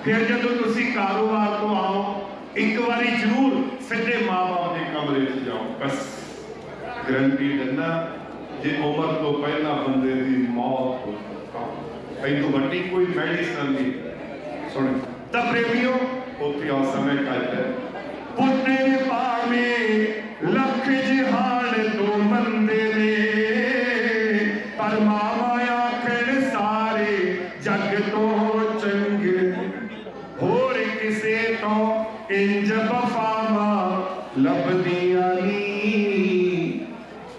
फिर जदों तुसीं कारोबार तो आओ एक बारी जरूर सीधे माँ बाप के कमरे च जाओ। बस गारंटी दिंदा जे उम्र तो पहला बंदे की मौत हो तो वड्डी कोई मेडिसिन नहीं। सुन तो प्रेमियों उत्थे आओ समय कट पुत्र पावे लख जहान तो मंदे ने पर मावा आखिर सारे जग तो चंगे होर किसे तो इंज बफावा लभदियां नी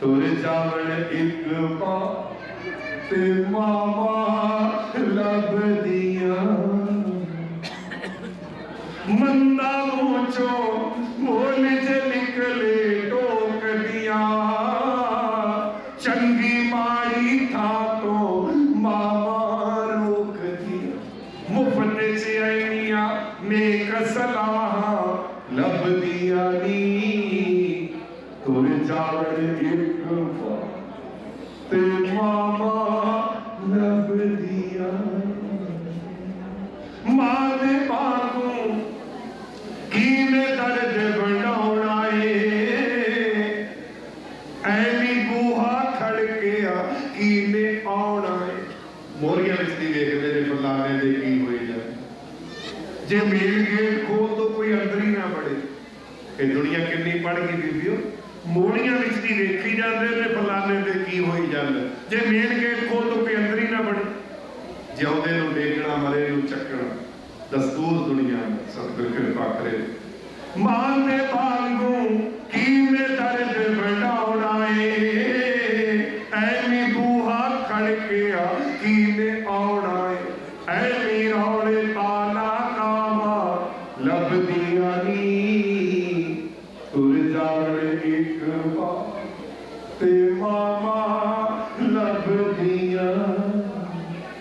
तुर जावण एक पा ते मावा लभदियां मंदा मुचो मोल च निकले टोक दिया चंगी माड़ी था तो मावा रोक दिया मुफ्त से आईनिया नेक सलाह लब दिया नी तुर जावड़ एक ते मावा लब दिया मां दे बागू कीने दर्द बढ़ाउणा ऐवी बूहा खड़किया कीने आउणा मोरिया विच दी वेखदे ने फलाने दे की होई जाए जे मेन गेट खोल तो कोई अंदर ही ना बड़े। ये दुनिया कितनी पढ़ गई बीबियो मोरिया विच दी वेखी जांदे ने फलाने दे की होई जांदा जे मेन गेट खोल तो कोई अंदर ही ना बड़े। जिउंदे नूं देखना मरे नूं चकना दस्तूर दुनिया में सतगुर कृपा करे। मां दे बांगू कीने दर्द बढ़ाउणा ऐवी बूहा खड़किया कीने आउणा ऐवी रौले ताला कावा लभदियां नी तुर जावण एक बार ते मावा लभदियां।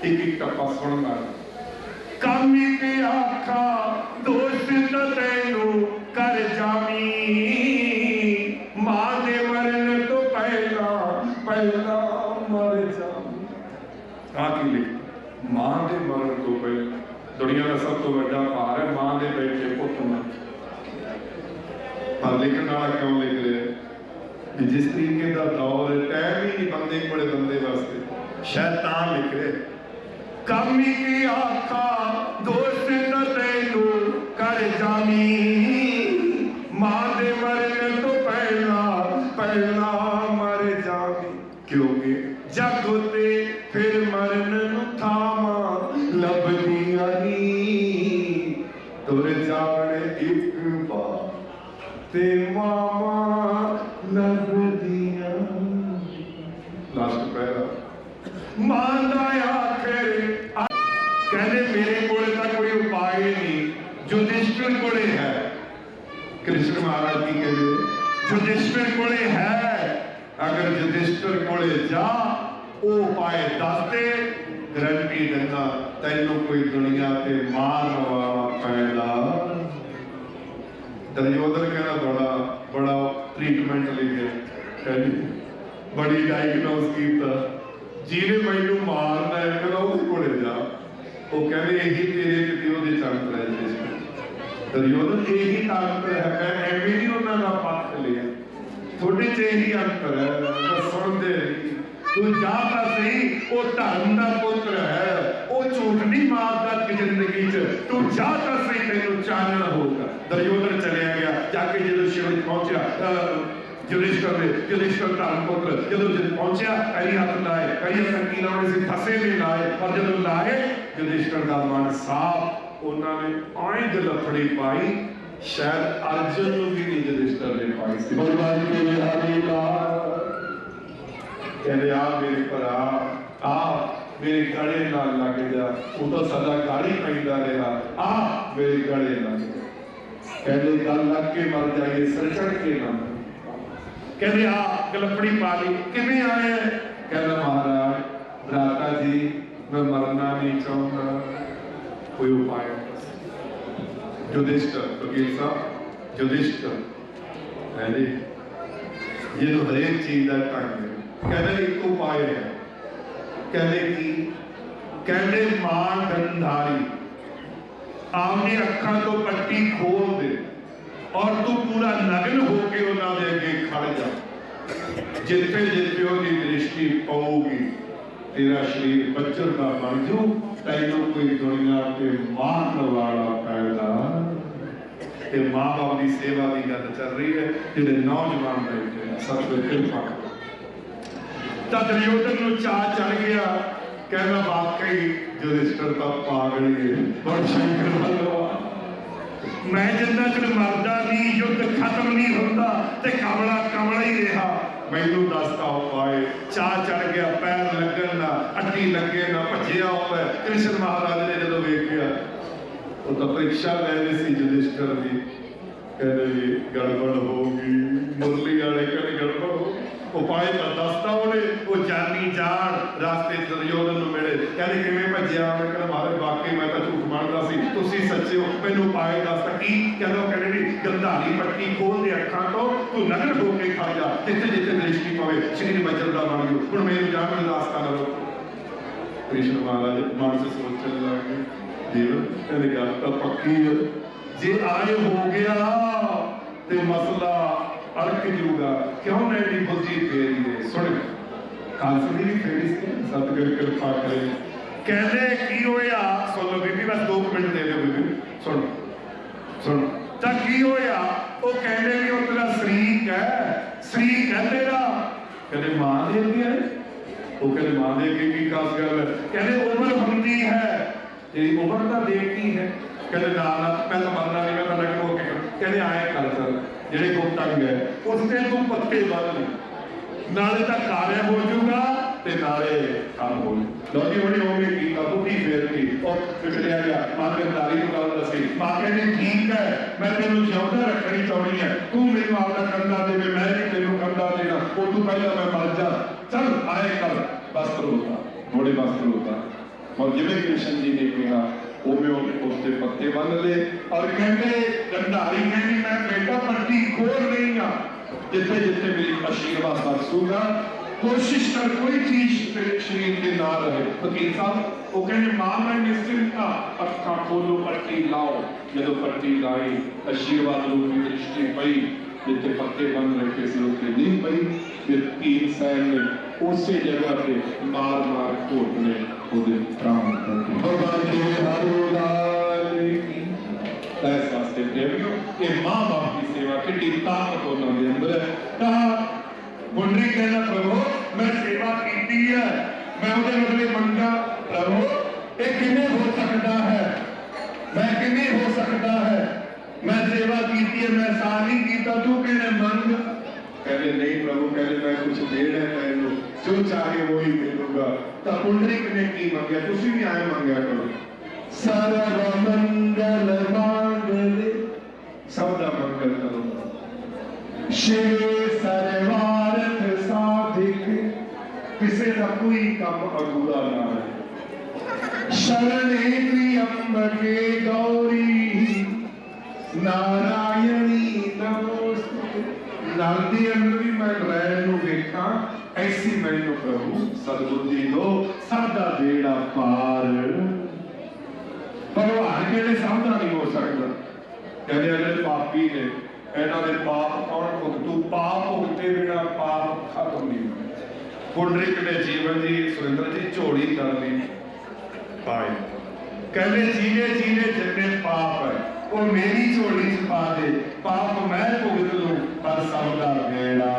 एक टप्पा सुनना कामी के आखा दोस्त तेनू कर जामी मां दे मरन तो पहला पहला मर जामी। की लिख मां दे मरन तो पहला दुनिया का सब तो बड़ा भार है मां दे बैठे पुत मर पर लिखने वाला क्यों लिख रहे जिस तरीके का दौर है टाइम ही नहीं बंदे बड़े बंदे वास्ते शायद ता लिख रहे कामी की आखा दोस्त तेनू कर जामी मां दे मरन तो पहला पहला मर जामी क्योंकि जग ते फिर मरन नूं थामा लभदियां नी तुर जावण एक बार ते मावा लभदियां। लास्ट पहला मां दा आखिर कहने मेरे को कोई उपाय नहीं युधिष्ठिर को है। कृष्ण महाराज की कहते युधिष्ठिर को है अगर युधिष्ठिर को जा वो उपाय दस दे गारंटी देना तेनों कोई दुनिया ते मार वाला पैदा। दुर्योधन कहना बड़ा बड़ा ट्रीटमेंट लिखे बड़ी डायग्नोस किया जिन्हें मैनू मारना है कहना वो जा वो कहते यही तेरे ते चंत है दुर्योधन यही ताकत है मैं एवं नहीं उन्होंने पक्ष लिया थोड़े च यही अंतर है सुनते तू जाता सही वो धर्म का पुत्र है वो झूठ नहीं मारता जिंदगी च तू जाता सही तेन चानना होगा। दुर्योधन चलिया गया जाके जो शिव पहुंचा युधिष्ठिर धर्म पुत्र जो पहुंचा कई हथ लाए कई तंगी लाने से फसे भी लाए और जो लाए युधिष्ठिर का मन साफ उन्होंने आए गलफड़ी पाई शायद अर्जुन भी नहीं युधिष्ठिर ने पाई। कहते आ मेरे भरा आ मेरे गले नाल लग जा वो तो सदा गाड़ी पैदा रहा आ मेरे गले लग जा कहते गल लग के मर जाइए सचड़ के ना कहते आ गलफड़ी पा ली किवें आए कहते महाराज भ्राता जी मैं मरना नहीं चाहता कोई उपाय। युधिष्ठिर वकील साहब युधिष्ठिर ये तो हरेक चीज का ढंग है कहते एक उपाय है कहते कि कहते मां गंधारी आपने अखा तो पट्टी खोल दे और तू पूरा नग्न होके उन्होंने अगे खड़ जा। जिथे जिथे उसकी दृष्टि पाऊगी तेरा शरीर बच्चर का बन जू, तैनों कोई दुनिया पे मारने वाला पैदा। ते माँ बाप की सेवा की गल चल रही है, जिहड़े नौजवान बैठे सब कृपा तो दुर्योधन को चाह चढ़ गया, कहना वाकई युधिष्ठिर तो पागल ही है, बड़ शंकर भगवान मैं जिन्ना चर मरदा नहीं युद्ध खत्म नहीं होता ते कमला कमला ही रहा, मैनू दसता उपाय। चाह चढ़ गया, पैर लगन ना अड्डी लगे ना भजिया होवे। कृष्ण महाराज ने जो वेखिया वो तो परीक्षा ले रही सी युधिष्ठिर की, कहते भी गड़बड़ होगी, मुरली वाले कहते गड़बड़ हो। उपाय तो दसता उन्हें, वो जानी जान रास्ते दुर्योधन मिले, कहते किवें भजिया। मैं कहना महाराज वाकई मैं तो झूठ मारदा सी, तुसीं सच्चे हो, मैनू उपाय दसता की। कहते कहते भी गंधारी पट्टी खोल दे अखां तो, तू नग्न होके खड़ जा, जिथे जिथे दृष्टि पवे शरीर बजर दा बन जाओ। हुण मैनू जान दे रास्ता ना रोको। कृष्ण महाराज मन से सोचने लगे, देव कहते गल तो पक्की है, जे आए हो गया ते मसला अड़क जूगा, क्यों ना एडी बुद्धि फेरी है। सुन खालसी भी फेरी सी, सतगुर कृपा करे। कहते की होया, सुन लो बीबी, बस 2 मिनट दे दो बीबी, सुन सुन तो की होया। वो कहते भी वो तेरा शरीक है, शरीक है तेरा। कहते मां दे अगे, वो कहते मां दे अगे की खास गल है। कहते उम्र होंदी है, तेरी उम्र तो देखी है। कहते ना ना मैं तो मरना नहीं, मैं तो नग्न होके। कहते आए कर चल जेडे गुप्तंग है उसने तू पत्ते बन नाले तक कार्य हो जाऊगा ते नाले काम हो। लो जी बड़ी होगी की बुद्धि फेर की और चलिया गया। मां के दारी को गल दसी, मां कहती ठीक है मैं तेनू जिउंदा रखनी चाहनी है, तू मेनू आपका कंधा दे, मैं नहीं तेनू कंधा देना, वो तू पहला मैं मर जा। चल आए कर वस्त्र होता, थोड़े वस्त्र होता। और जिवें कृष्ण जी ने कहा उमें उसके पत्ते बन ले। और कहते गंधारी कहती मैं बेटा पट्टी खोल रही हाँ, जिथे जिथे मेरी आशीर्वाद बरसूगा कोशिश कर कोई चीज शरीर के ना रहे। वकील साहब वो कहते मां मैं निश्चिंत था, अखा खोलो पट्टी लाओ। जो पट्टी लाई आशीर्वाद रूपी दृष्टि पई, जिथे पत्ते बन रखे थे उत्थे नहीं पई। फिर तीन सैन ने उसी जगह पे मार मार घोटने प्राण भगवान के इस वास्ते प्रेमियों ये मां बाप की सेवा कितनी ताकत उन्होंने अंदर है। कहा मुंडरी कहना प्रभु मैं सेवा की है, मैं उहदे बदले मंगा। प्रभु ये किवें हो सकता है, मैं किवें हो सकता है, मैं सेवा की है, मैं साल नहीं किया, तू कहने मंग। कहते नहीं प्रभु, कहते मैं कुछ देना है तैनू, जो चाहे वो ही दे दूंगा। तो पुंडरीक ने की मंगया, तुसी भी आए मंगया करो। सर्व मंगल मांगले, सबदा मंगल करो। शिव सर्वार्थ साधिक, किसी का कोई काम अधूरा ना है। शरणे त्र्यंबके गौरी नारायणी नमोस्तुते। नल दी अंदर भी मैं रैन नूं वेखा, ऐसी मैनू प्रभु सदबुद्धि दो, सबदा बेड़ा पार। भगवान कहते सबदा नहीं हो सकता। कहते अगर पापी ने इन्हां दे पाप कौन भुगतू, पाप भुगते बिना पाप खत्म नहीं होते। पुंडरीक ने जीवन जी सुरेंद्र जी झोली कर ली पाए, कहते जीने जीने जितने पाप है वो मेरी झोली च पा दे, पाप मैं भुगत लूं पर सबदा बेड़ा।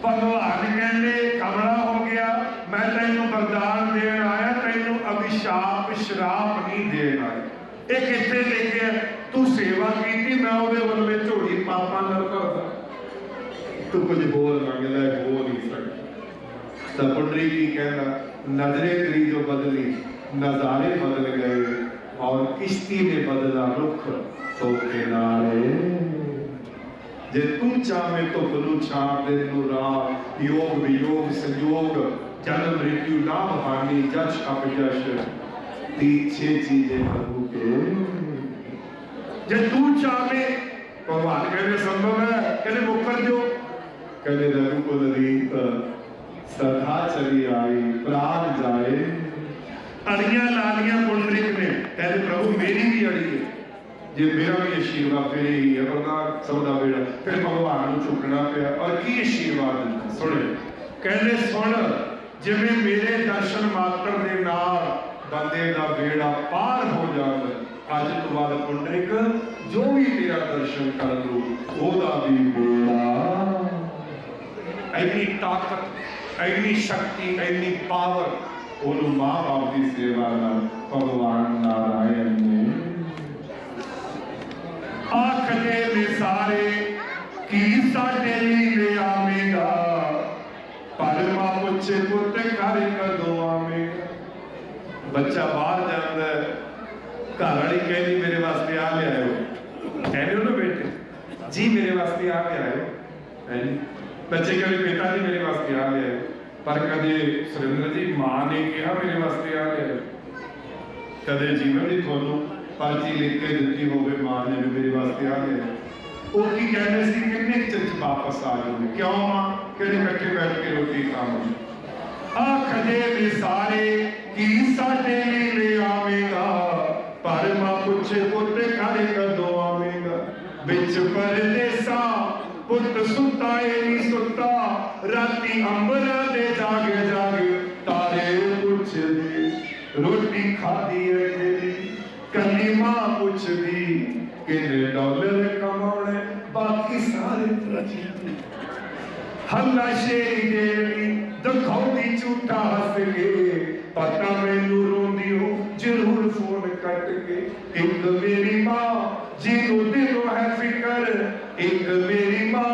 भगवान कहते कमला हो गया, मैं तैनू वरदान देन आया, तैनू अभिशाप श्राप नहीं देन आया। एक इत्थे लिखे तू सेवा की, मैं उहदे बदले झोली पापां नाल भरदा, तू कुछ बोल मंग ले, हो नहीं सकता। तो पुंडरी की कहना नजरे तेरी जो बदली, नजारे बदल गए और किश्ती ने बदला रुख तो किनारे। जे तू चाहे तो गुरु छाप दिन नु रात, योग वियोग संयोग, जन्म मृत्यु लाभ हानि, जश अपजश, तीछे चीजें प्रभु के। जे तू चाहे भगवान कहते संभव है, कहते मुकर जो, कहते रघुकुल रीत सदा चली आई, प्राण जाए अड़ियां ला लिया पुंडरिक ने, कहते प्रभु मेरी भी अड़ी है, जे मेरा भी आशीर्वाद फिर यही है प्रधान सब का बेड़ा। फिर भगवान को चुकना पिया और की आशीर्वाद दिता सुने, कहते सुन जिवें मेरे दर्शन मात्र दे नाल बंदे का बेड़ा पार हो जाता, अज तो बाद पुंडरिक जो भी तेरा दर्शन कर लो ओदा भी बेड़ा। इन्नी ताकत, इन्नी शक्ति, इन्नी पावर उन्होंने माँ बाप की सेवा भगवान नारायण ने आखदे ने सारे की साडे लिए आवेगा, पर मां पूछे पुत घर कदों आवेगा। बच्चा बाहर जाता है, घर वाली कहती मेरे वास्ते आ ले आयो, कहने हो ना बेटे जी मेरे वास्ते आ ले आयो, बच्चे कहते पिता जी मेरे वास्ते आ ले आयो, पर कदे सुरेंद्र जी मां ने कहा मेरे वास्ते आ ले आयो, कदे जीवन जी थोनों पर्ची लिख के दी होवे मां ने भी मेरे वास्ते आ गया। वो की कहने सी किन्ने चच वापस आ जाओगे, क्यों मां कहते इकट्ठे बैठ के रोटी खाओगे। आखदे ने सारे की साडे ले आवेगा, पर मां पूछे पुत घर कदों आवेगा। बिच परदेसा पुत सुता नहीं सुता, राती अंबर दे जाग जाग तारे पुछदे रोटी खादी है तेरी, कली मां पुछदी किन्ने डॉलर कमाने बाकी सारे हल्ला शेरी देवी दिखाउंदी झूठा हस के, पता मैनू रोंदी हो जरूर फोन कट के। एक मेरी मां जिन्हों दिलों है फिकर, एक मेरी मां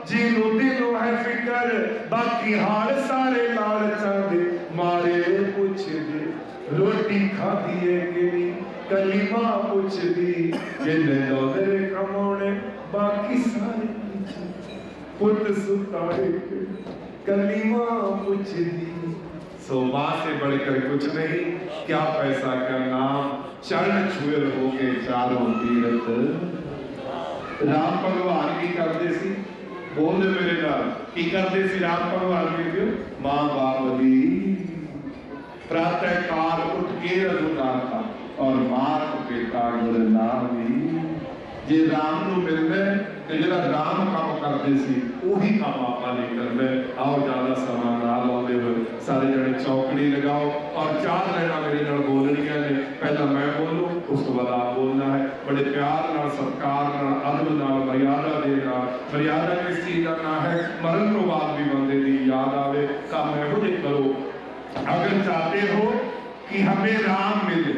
जिन्हों दिलों है फिकर, बाकी हाल सारे लाल चांदे मारे पुछदे रोटी खादी है कि नहीं, कली मां पुछदी किन्ने डॉलर कमाने बाकी सारे पुत सुताए, कली मां पुछदी। सो मां से बढ़कर कुछ नहीं, क्या पैसा क्या नाम, चरण छुए हो गए चारों तीरथ। राम भगवान की करते सी, बोल दे मेरे नाल की करते सी राम भगवान की, मां बाप दी प्रातः काल उठ के रघुनाथा और मात पिता गुर नामी। जे राम को मिलना तो जो राम काम करते सी उही काम आपा नहीं करना। आओ ज्यादा समा ना लाते हुए सारे जने चौकड़ी लगाओ और चार लाइना मेरे नाल बोलनियां ने, पहला मैं बोलूं उस तो बाद आप बोलना है। बड़े प्यार नाल सत्कार नाल अदब नाल मर्यादा दे नाल, मर्यादा किस चीज का ना है मरण तो बाद भी बंदे की याद आवे, काम एहो जिहा करो। अगर चाहते हो कि हमें राम मिले,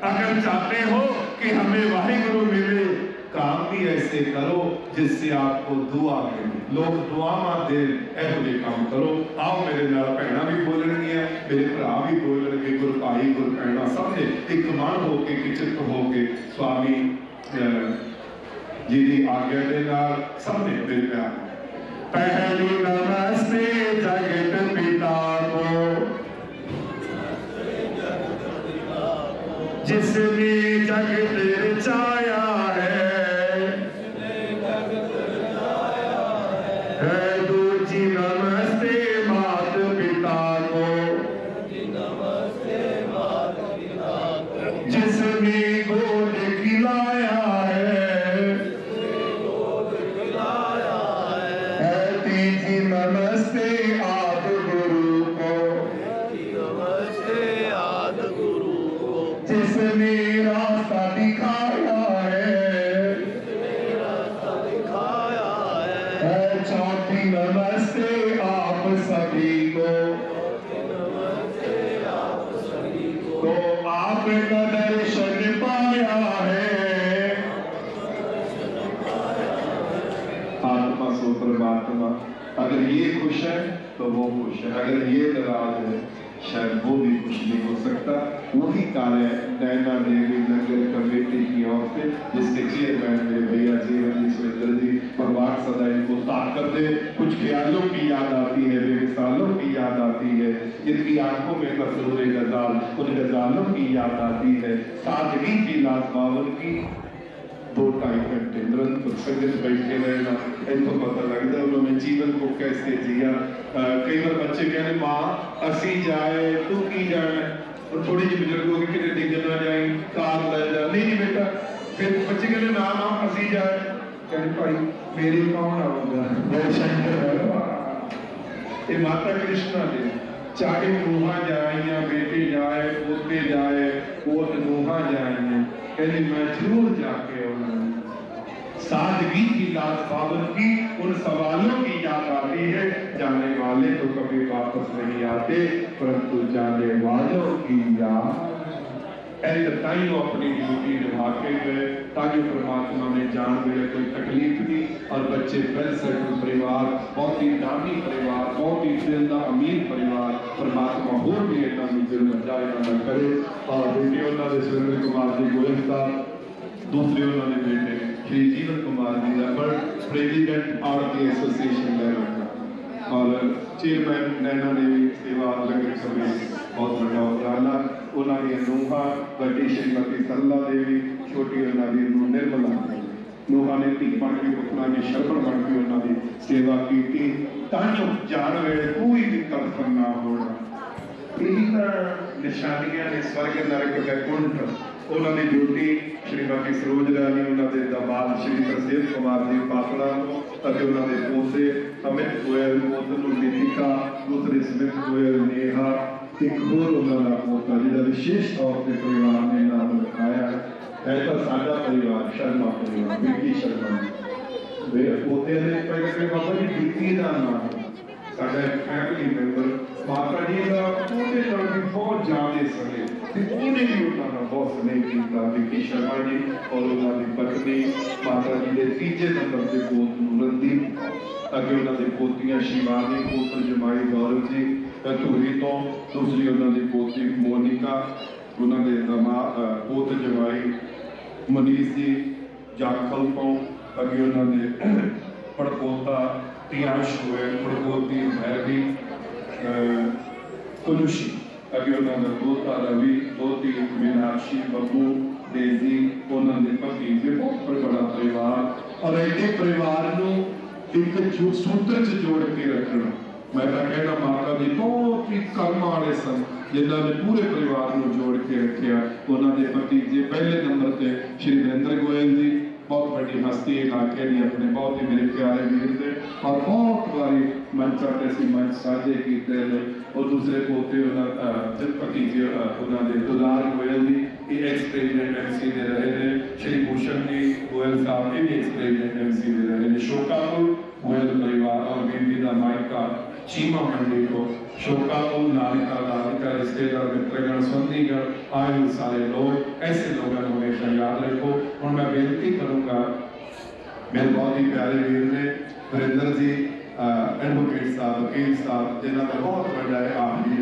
अगर चाहते हो कि हमें वाहिगुरु मिले, काम भी ऐसे करो जिससे आपको दुआ मिले। लोग दुआ दे ऐसे काम करो। आओ मेरे नाल भैणा भी बोलणगियां, मेरे भरा भी बोलणगे, गुरु भाई गुरु भैणा सब ने एक मन होके किचित होके स्वामी जी की आज्ञा के नाल सब ने मेरे प्यार। पहली नमस्ते जगत पिता को, जिसने जगत रचाया है, दूजी नमस्ते मात पिता को, जिसने गोद खिलाया है, तीजी नमस्ते आदि गुरु को, जिसने रास्ता दिखाया है, चौथी नमस्ते आप सभी को, तो आपका दर्शन पाया है। आत्मा सो परमात्मा, अगर ये खुश है तो वो खुश है, अगर ये नाराज है शायद वो भी कुछ नहीं हो सकता। वही कार्य नैना देवी लंगर कमेटी की ओर से, जिसके चेयरमैन मेरे भैया जीवन जी सुरेंद्र जी, भगवान सदा इनको ताकत दे। कुछ ख्यालों की याद आती है, बेमिसालों की याद आती है, जिनकी आंखों में मसरूर गजाल, उन गजालों की याद आती है। सादगी की लाजवाब की 2-2.5 घंटे निरंतर संगत बैठे रहना, इनको पता लगता है उन्होंने जीवन को कैसे जिया। कई बार बच्चे कहने मां असी जाए तू की जाना, और थोड़ी जी बुजुर्ग हो गई कि डिग ना जाए, कार ले जा, नहीं जी बेटा। फिर बच्चे कहते ना ना फसी जाए, कहते भाई मेरे कौन आऊंगा, मैं शंकर ये माता कृष्णा दे, चाहे नूहा जाए या बेटे जाए, पोते जाए, पोत नूहा जाए, कहते मैं जरूर जाके आऊंगा। सादगी की लाज बाबर की उन सवालों की याद आती है, जाने वाले तो कभी वापस नहीं आते, परंतु जाने वालों की याद एट द टाइम अपनी ड्यूटी निभा के गए, ताकि परमात्मा ने जान गए कोई तकलीफ नहीं। और बच्चे वेल सेटल परिवार, बहुत ही दानी परिवार, बहुत ही दिल का अमीर परिवार, परमात्मा होर भी इन्हों दिल बचा इन्हों करे। और बेटे उन्होंने सुरेंद्र कुमार जी गोयल साहब, दूसरे उन्होंने बेटे श्री जीवन कुमार जी का प्रेसिडेंट आरती एसोसिएशन लेवल और चेयरमैन नैना देवी सेवा लंगर सभा, बहुत बड़ा उपराला। उन्होंने नूहा बड़ी श्रीमती सरला देवी, छोटी उन्होंने निर्मला नूहा ने धी बन के, पुत्रा ने शरवण बन के उन्होंने सेवा की, ताकि जान वेले कोई भी कल्पन ना होना। यही निशानियां ने स्वर्ग नरक वैकुंठ। उन्होंने ड्यूटी श्रीमती सरोज रानी, उन्होंने दामाद श्री प्रसेद कुमार जी पातड़ा तो उन्होंने पोते अमित गोयल, पोत नीतिका, दूसरे स्मित गोयल नेहा, एक होर उन्होंने पोता जिहदा विशेष तौर पर परिवार ने नाम रखाया है तो साडा परिवार शर्मा परिवार, विकी शर्मा पोते ने पहले बाबा जी विकी का नाम साडा फैमिली मेंबर माता जी का पूरे तरह की बहुत ज्यादा समय उन्हें भी उन्होंने बहुत स्नेह किया। विकी शर्मा जी और उन्होंने पत्नी माता जी के तीजे नंबर के पोत रणदीप, अगे उन्होंने पोतियां शिवानी, पुत्र जमाई गौरव जी धूरी तो, दूसरी उन्होंने पोती मोनिका, उन्होंने पोत जमाई मनीष जी जाखल तो, अगे उन्होंने पड़पोता तियांश हुए, पड़पोती भैरवी कुलुशी, अगे उन्होंने पोता रवि, पोती मीनाक्षी, बब्बू डेजी, उन्होंने पति बहुत बड़ा परिवार। और ऐसे परिवार को एक सूत्र च जोड़ के रखना, मैं कहना माता जी बहुत ही कर्म वाले सन जिन्होंने पूरे परिवार को जोड़ के रखा। उन्होंने भतीजे पहले नंबर पर श्री वीरेंद्र गोयल जी, बहुत बड़ी हस्ती इलाके की, अपने बहुत ही मेरे प्यारे वीर थे और बहुत बारी मंचा ऐसी मंच साझे किए। और दूसरे पोते भतीजे उन्होंने दुलार गोयल जी एक्स प्रेजिडेंट MC दे रहे हैं, श्री भूषण जी गोयल साहब ये भी एक्स प्रेजिडेंट MC दे रहे हैं। शोकापुर गोयल परिवार और बीबी का मायका चीमा मंडी को शोकापुर नालिका दालिका रिश्तेदार मित्रगण संधिगण आए हुए सारे लोग, ऐसे लोगों को हमेशा याद रखो। और मैं बेनती करूंगा मेरे बहुत ही प्यारे वीर ने वरिंदर जी एडवोकेट साहब, वकील साहब, जिन्हों का बहुत बड़ा है आप जी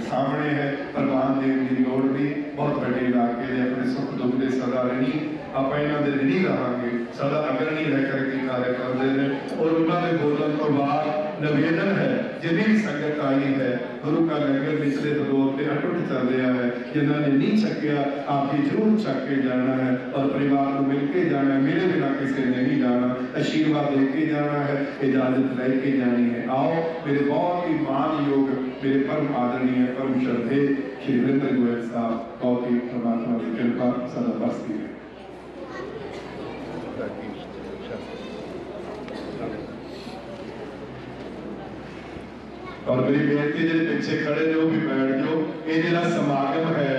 सामने है, प्रधान देव की लोड़ भी बहुत बड़े इलाके ने अपने सुख दुख के सदा रही आप इन्हों के ऋणी रहांगे, सदा अग्रणी रह करके कार्य करते हैं। और उन्होंने बोलने तो बाद निवेदन है जिन्हें भी संगत आई है, गुरु का लंगर पिछले दौर पर अटुट चल रहा है, जिन्होंने नहीं छकिया आप ही जरूर छक के जाना है और परिवार को मिल के जाना है, मेरे बिना किसी ने नहीं जाना, आशीर्वाद दे के जाना है, इजाजत रह के जानी है। आओ मेरे बहुत ही मान योग, मेरे परम आदरणीय परम श्रद्धे श्री वीरेंद्र गोयल साहब, बहुत ही परमात्मा की कृपा सदा बरसती है। और मेरी बेनती जो पीछे खड़े जो भी बैठ जाओ, ये जो समागम है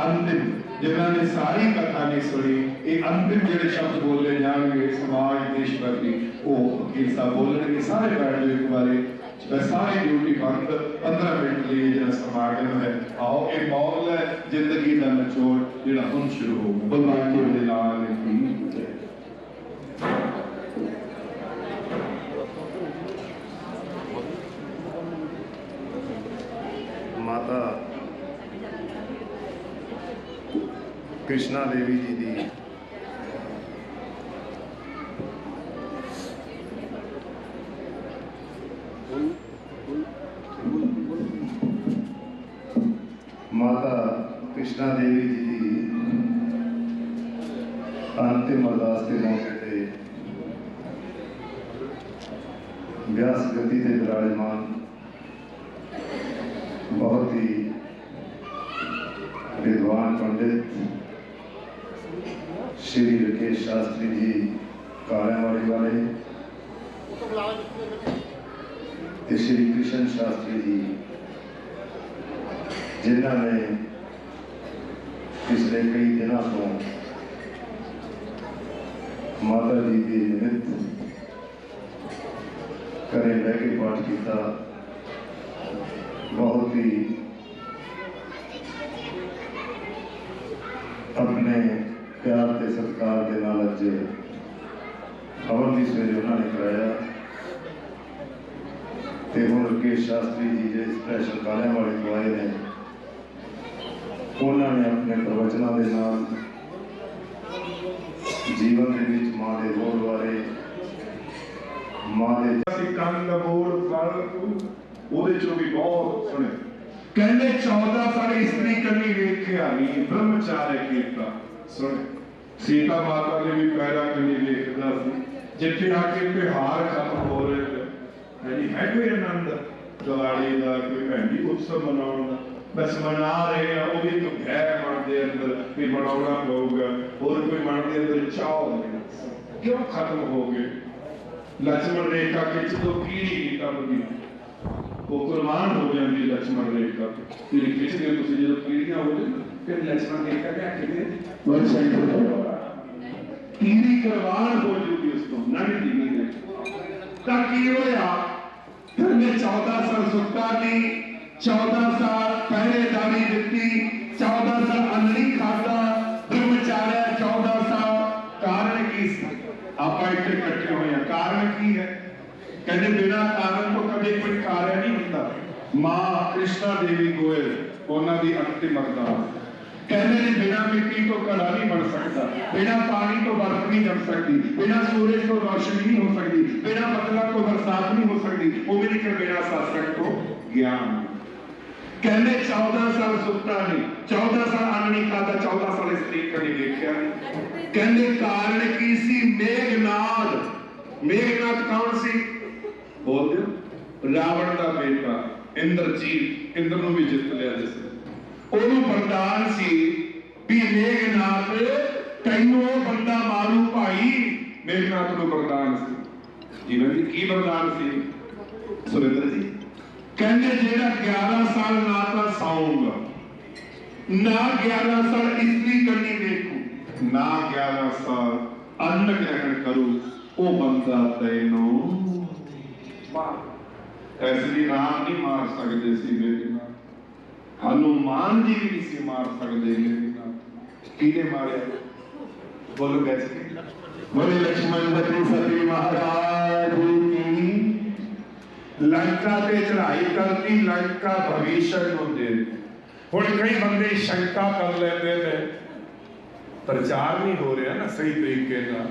अंतिम, जिन्होंने सारी कथा नहीं सुनी, ये अंतिम जो शब्द बोले जाएंगे समाज देशभक्ति, वो वकील साहब बोलेंगे, सारे बैठ जाओ एक बार, सारी ड्यूटी बंद 15 मिनट लिए जो समागम है। आओ ये मौल है जिंदगी का निचोड़ जो हम शुरू होगा। भगवान के लाल की माता कृष्णा देवी जी की माता कृष्णा देवी जी की अंतिम अरदास के मौके पर व्यास गति से विराजमान बहुत ही श्री राकेश शास्त्री जी कालियावाड़ी वाले ते श्री कृष्ण शास्त्री जी जिन्होंने पिछले कई दिनों तो माता जी के निमित्त घरें बह के पाठ किया। बहुत ही अपने प्यार के सत्कार के नाल अज अमर की सवेरे उन्होंने कराया। तो हुण राकेश शास्त्री जी जो स्पैशल कालियावाड़ी तो आए हैं, उन्होंने अपने प्रवचनों के नाल जीवन के विच मां के रोल बारे मां के कंद बोल फल ਉਹਦੇ ਚੋਂ ਵੀ ਬਹੁਤ ਸੁਣੇ। कहने 14 साल स्त्री कभी वेख्या नहीं ब्रह्मचार्य कीता ਸੁਣੇ ਸੀਤਾ ਮਾਤਾ ਨੇ ਵੀ ਪੈਰਾ ਕਨੀ ਵੇਖਦਾ ਸੀ ਜਿੱਥੇ ਆ ਕੇ ਤਿਉਹਾਰ ਖਤਮ ਹੋ ਰਹੇ ਨੇ। ਹਾਂਜੀ ਹੈ ਕੋਈ ਆਨੰਦ ਦਿਵਾਲੀ ਦਾ ਕੋਈ ਭੈਣੀ ਉਤਸਵ ਮਨਾਉਣ ਦਾ ਬਸ ਮਨਾ ਰਹੇ ਆ। ਉਹ ਵੀ ਇੱਕ ਭੈ ਮਨ ਦੇ ਅੰਦਰ ਵੀ ਮਨਾਉਣਾ ਪਊਗਾ। ਹੋਰ ਕੋਈ ਮਨ ਦੇ ਅੰਦਰ ਚਾਹ ਨਹੀਂ। ਕਿਉਂ ਖਤਮ ਹੋ ਗਏ? ਲక్ష్మణ ਰੇਖਾ ਖਿੱਚ ਤੋਂ ਕੀੜੀ ਟੱਪਦੀ ਉਹ ਕੁਰਬਾਨ ਹੋ ਜਾਂਦੀ ਲక్ష్మణ ਰੇਖਾ ਜਿਹੜੀ ਖਿੱਚਦੇ ਤੁਸੀਂ ਜਦੋਂ ਕੀੜੀਆਂ ਹੋ ਜਾਂਦੀਆਂ ਫਿਰ ਲక్ష్మణ ਰੇਖਾ ਕਿਆ ਕਹਿੰਦੇ कीड़ी कुर्बान हो चुकी उसको नहीं दी नहीं ताकि होया फिर मैं 14 साल सुक्ता नहीं 14 साल पहरेदारी दी 14 साल अन्न नहीं खाता ब्रह्मचार्य 14 साल कारण की आप इतने इकट्ठे हुए हैं कारण की है कहते बिना कारण तो कभी कोई कार्य नहीं होता। मां कृष्णा देवी गोयल उन्होंने अंतिम अरदास कहने ने बिना मिट्टी तो घड़ा नहीं बन सकता, बिना पानी तो बर्फ नहीं जम सकती, बिना सूरज तो रोशनी नहीं हो सकती, बिना बदला तो बरसात नहीं हो सकती, वो भी नहीं कर बिना सत्संग तो ज्ञान। कहने 14 साल सुखता नहीं 14 साल अन्न नहीं खाता 14 साल स्त्री कभी देखा नहीं। कहने कारण की सी मेघनाद। मेघनाद कौन सी बोल दो रावण का बेटा इंद्रजीत इंद्र ਨੂੰ ਵੀ ਜਿੱਤ ਲਿਆ ਜਿਸ ਉਹਨੂੰ ਵਰਦਾਨ ਸੀ ਵੀ ਮੇਘਨਾਥ ਤੈਨੂੰ ਉਹ ਬੰਦਾ ਮਾਰੂ ਭਾਈ। ਮੇਘਨਾਥ ਨੂੰ ਵਰਦਾਨ ਸੀ। ਜਿਵੇਂ ਕਿ ਕੀ ਵਰਦਾਨ ਸੀ ਸੁਰਿੰਦਰ ਜੀ? ਕਹਿੰਦੇ ਜਿਹੜਾ 11 ਸਾਲ ਨਾ ਤਾਂ ਸੌਂਗਾ ਨਾ 11 ਸਾਲ ਇਸਤਰੀ ਕੰਨੀ ਵੇਖੂ ਨਾ 11 ਸਾਲ ਅੰਨ ਗ੍ਰਹਿਣ ਕਰੂ ਉਹ ਬੰਦਾ ਤੈਨੂੰ ਮਾਰ। ਐਸੀ ਰਾਮ ਨਹੀਂ ਮਾਰ ਸਕਦੇ ਸੀ ਮੇਘਨਾਥ। ਹਨੂਮਾਨ ਜੀ ਵੀ ਨਹੀਂ ਸੀ ਮਾਰ ਸਕਦੇ ਮੇਘਨਾਥ। ਕਿਹਨੇ ਮਾਰਿਆ? ਬੋਲੋ ਗੈਸ बोले लक्ष्मण बती सती महाराज की। लंका पे चढ़ाई करती लंका भविष्य ਨੂੰ ਦੇ। ਹੁਣ ਕਈ ਬੰਦੇ ਸ਼ੰਕਾ ਕਰ ਲੈਂਦੇ ਨੇ ਪ੍ਰਚਾਰ ਨਹੀਂ ਹੋ ਰਿਹਾ ਨਾ ਸਹੀ ਤਰੀਕੇ ਨਾਲ।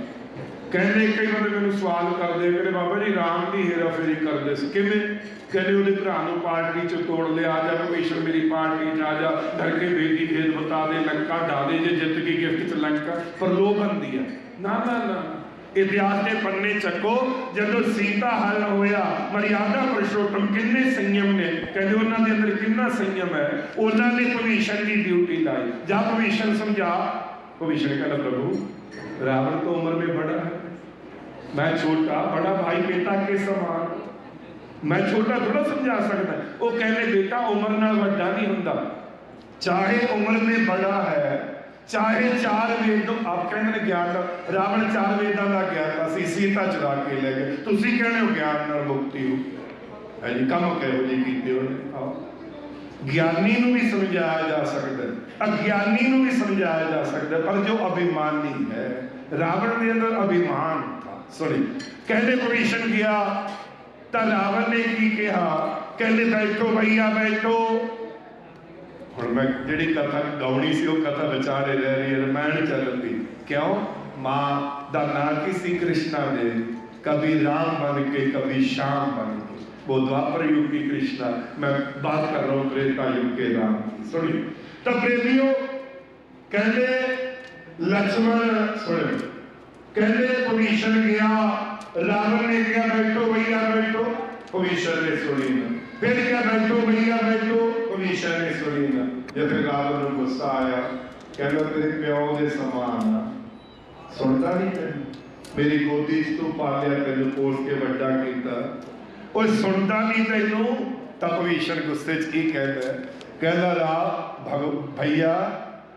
ਕਹਿੰਦੇ ਕਈ ਬੰਦੇ ਮੈਨੂੰ ਸਵਾਲ ਕਰਦੇ ਕਹਿੰਦੇ ਬਾਬਾ ਜੀ ਰਾਮ ਦੀ ਹੇਰਾਫੇਰੀ ਕਰਦੇ ਸੀ ਕਿਵੇਂ? ਕਹਿੰਦੇ ਉਹਦੇ ਭਰਾ ਨੂੰ ਪਾਰਟੀ ਚ ਤੋੜ ਲਿਆ ਆ ਜਾ ਭਵਿਸ਼ਣ ਮੇਰੀ ਪਾਰਟੀ ਚ ਆ ਜਾ ਧਰਕੇ ਬੇਦੀ ਖੇਤ ਬਤਾ ਦੇ ਲੰਕਾ ਢਾ ਦੇ ਜੇ ਜਿੱਤ ਕੇ ਗਿਫਟ ਚ ਲੰਕਾ ਪ੍ਰਲੋਭਨ ਦੀ ਆ। ਨਾ ਨਾ ਨਾ ਇਤਿਹਾਸ ਦੇ ਪੰਨੇ ਚੱਕੋ ਜਦੋਂ ਸੀਤਾ ਹਰਨ ਹੋਇਆ ਮਰਿਆਦਾ ਪੁਰਸ਼ੋਤਮ ਕਿੰਨੇ ਸੰਯਮ ਨੇ। ਕਹਿੰਦੇ ਉਹਨਾਂ ਦੇ ਅੰਦਰ ਕਿੰਨਾ ਸੰਯਮ ਹੈ। ਉਹਨਾਂ ਨੇ ਭਵਿਸ਼ਣ ਦੀ ਡਿਊਟੀ ਲਾਈ ਜਾਂ ਭਵਿਸ਼ਣ ਸਮਝਾ। ਭਵਿਸ਼ਣ ਕਹਿੰਦਾ ਪ੍ਰਭੂ रावण तो उम्र में बड़ा है, मैं छोटा, बड़ा भाई पिता के समान, मैं छोटा थोड़ा समझा सकता। वो कहने बेटा उम्र नाल वड्डा नहीं हुंदा, चाहे उम्र में बड़ा है चाहे 4 वेद आप कहने ज्ञान रावण 4 वेदां का ज्ञाता सी सीता चुरा के ले गए। तुसी कहने हो ज्ञान नाल मुक्ति हो है जी कम कहो जी कीते उन्हें। ज्ञानी नूं भी समझाया जा सकता है, अज्ञानी नूं भी समझाया जा सकता है, पर जो अभिमानी है रावण के अंदर अभिमान था। सॉरी कहते भविष्ण गया तो रावण ने की कहा कहते बैठो भैया बैठो। हुण मैं जिहड़ी कथा गाउणी सी वो कथा विचारे रह रही है रामायण चल पई। क्यों? मां दा नाम की सी कृष्णा दे कभी राम बन के कभी श्याम बन के। वो द्वापर युग की कृष्णा, मैं बात कर रहा हूं त्रेता युग के राम की। सुनिए तब प्रेमियों कहते लक्ष्मण सुने कहते भविष्ण गया रावण ने क्या बैठो भैया बैठो। भविष्ण ने सुनी ना फिर क्या बैठो भैया बैठो। भविष्ण ने सुनी ना जब फिर रावण को गुस्सा आया कहना तेरे प्यो के समान आ, सुनता नहीं तैनूं, मेरी गोदी च तू पालिया, तेनू पोस के वड्डा कीता, ओए सुनता नहीं तैनूं। तां भविष्ण गुस्से च की कहता, कहना रा भैया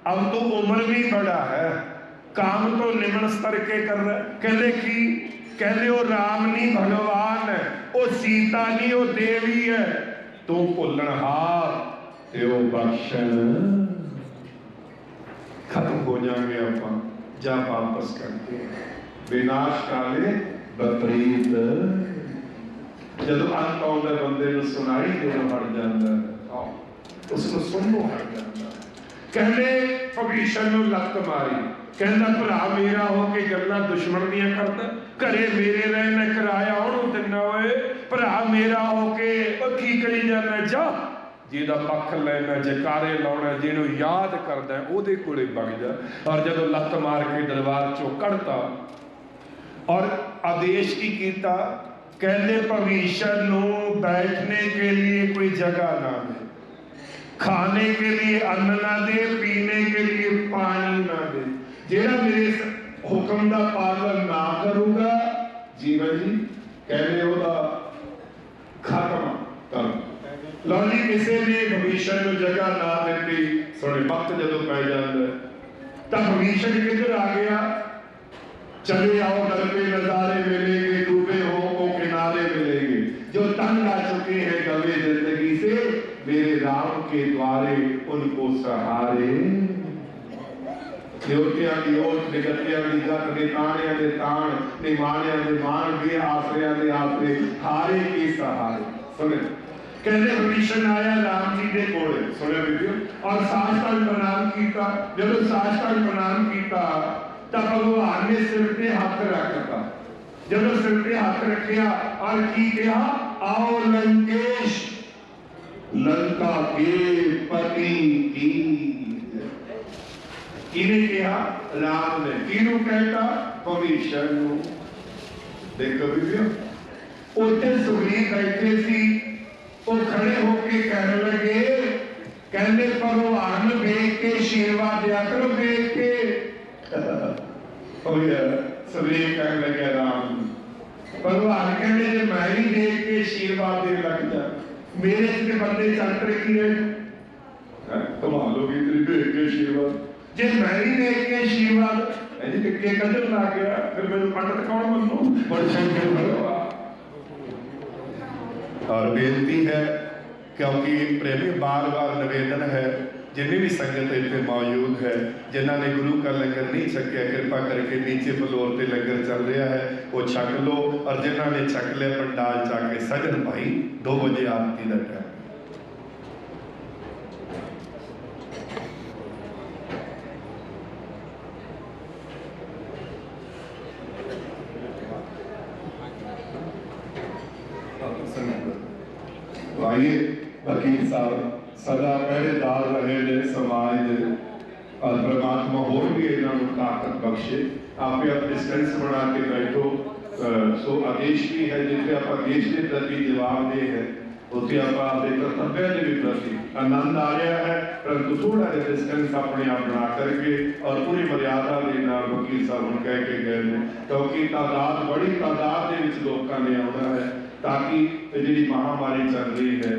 अब तो उम्र भी बड़ा है, काम तो निमन स्तर के कर रहा है। कहते की कहते वो राम नहीं भगवान है, वो सीता नहीं वो देवी है, तू भुलनहार ते वो बख्शण। खत्म हो जाएंगे आप जा वापस करके, विनाश काले विपरीत। जब अंत आउंदा बंदे नूं सुनाई देना हट जाता है, उसको सुननो हट जाता है। कहते भविष्ण नूं लत मारी, कहता भरा मेरा हो के गल्लां दुश्मन दियां करदा, घरे मेरे रहना किराया ਉਹਨੂੰ ਦਿੰਦਾ ਓਏ, ਭਰਾ ਮੇਰਾ ਹੋ ਕੇ ਉਹ ਕੀ ਕਰੀ ਜਾਂਦਾ, ਜਾ ਜਿਹਦਾ ਪੱਖ ਲੈਣਾ ਜਕਾਰੇ ਲਾਉਣਾ ਜਿਹਨੂੰ ਯਾਦ ਕਰਦਾ ਉਹਦੇ ਕੋਲੇ ਵਗ ਜਾ। ਔਰ ਜਦੋਂ ਲੱਤ ਮਾਰ ਕੇ ਦਰਬਾਰ ਚੋਂ ਕੱਢਤਾ और आदेश की कीता, कहते भविष्ण नूं बैठने के लिए कोई जगह ना दे, खाने के लिए अन्न ना दे, पीने के लिए पानी ना दे, जेड़ा मेरे हुक्म का पालन ना करूगा जीवन जी कहने ओदा खत्म कर। लो जी किसी ने भविष्ण नूं जगह ना दी, सुने वक्त जदों पै जाता तो भविष्ण किधर आ गया, चले आओ दर पे नजारे मिलेंगे, डूबे हो को किनारे मिलेंगे, जो तंग आ चुके हैं कभी जिंदगी से मेरे राम के द्वारे उनको सहारे। देवतियां की ओट निगतियां की गत, निताणियां दे ताण, निमाणियां दे मान, बेआसरियां दे आसरे, हारे के सहारे। सुने कहते भविष्ण आया राम जी के कोले, सुने वीडियो, और साष्टांग प्रणाम किया। जब साष्टांग प्रणाम किया तब भगवान ने सिर पे हाथ रखा, जब सिर पे हाथ रखा और की कहा, आओ लंकेश लंका के पति की। किने कहा, राम ने। किनू कहता, भविष्ण नूं। देखो वीडियो, उत्थे सुग्रीव बैठे सी, वो खड़े होके कहने लगे, कहने भगवान देख के आशीर्वाद दिया करो, देख के सुग्रीव कहने लगे राम, भगवान कहने जे मैं ही देख के आशीर्वाद दे लग जा, मेरे से बंदे चल रखी है, कमाल हो गई तेरी देख के आशीर्वाद, जे मैं ही देख के आशीर्वाद ऐसे टिक्के कदर ला गया, फिर मैंने पंडित कौन बनो, बड़े शंकर भगवान। और बेनती है, क्योंकि प्रेमी बार बार निवेदन है, जिन्हें भी संगत इतने मौजूद है, जिन्होंने गुरु का लंगर नहीं छकिया, कृपा करके नीचे फ्लोर पे लंगर चल रहा है वो छक लो, और जिन्होंने छक लिया पंडाल जाके सजन भाई 2 बजे आरती का टाइम। आइए वकील साहब सदा पहरेदार रहे ने समाज दे, और परमात्मा होर भी इन्होंने ताकत बख्शे। आप डिस्टेंस बना के बैठो। सो आदेश भी है, जिथे आप देश के प्रति जवाबदेह है, उत्थे आप अपने कर्तव्य के भी प्रति आनंद आ रहा है, परंतु थोड़ा जिहा डिस्टेंस अपने आप बना करके और पूरी मर्यादा के नाल वकील साहब कह के गए हैं, क्योंकि तादाद बड़ी तादाद के लोगों ने आना है, ताकि जी महामारी चल रही है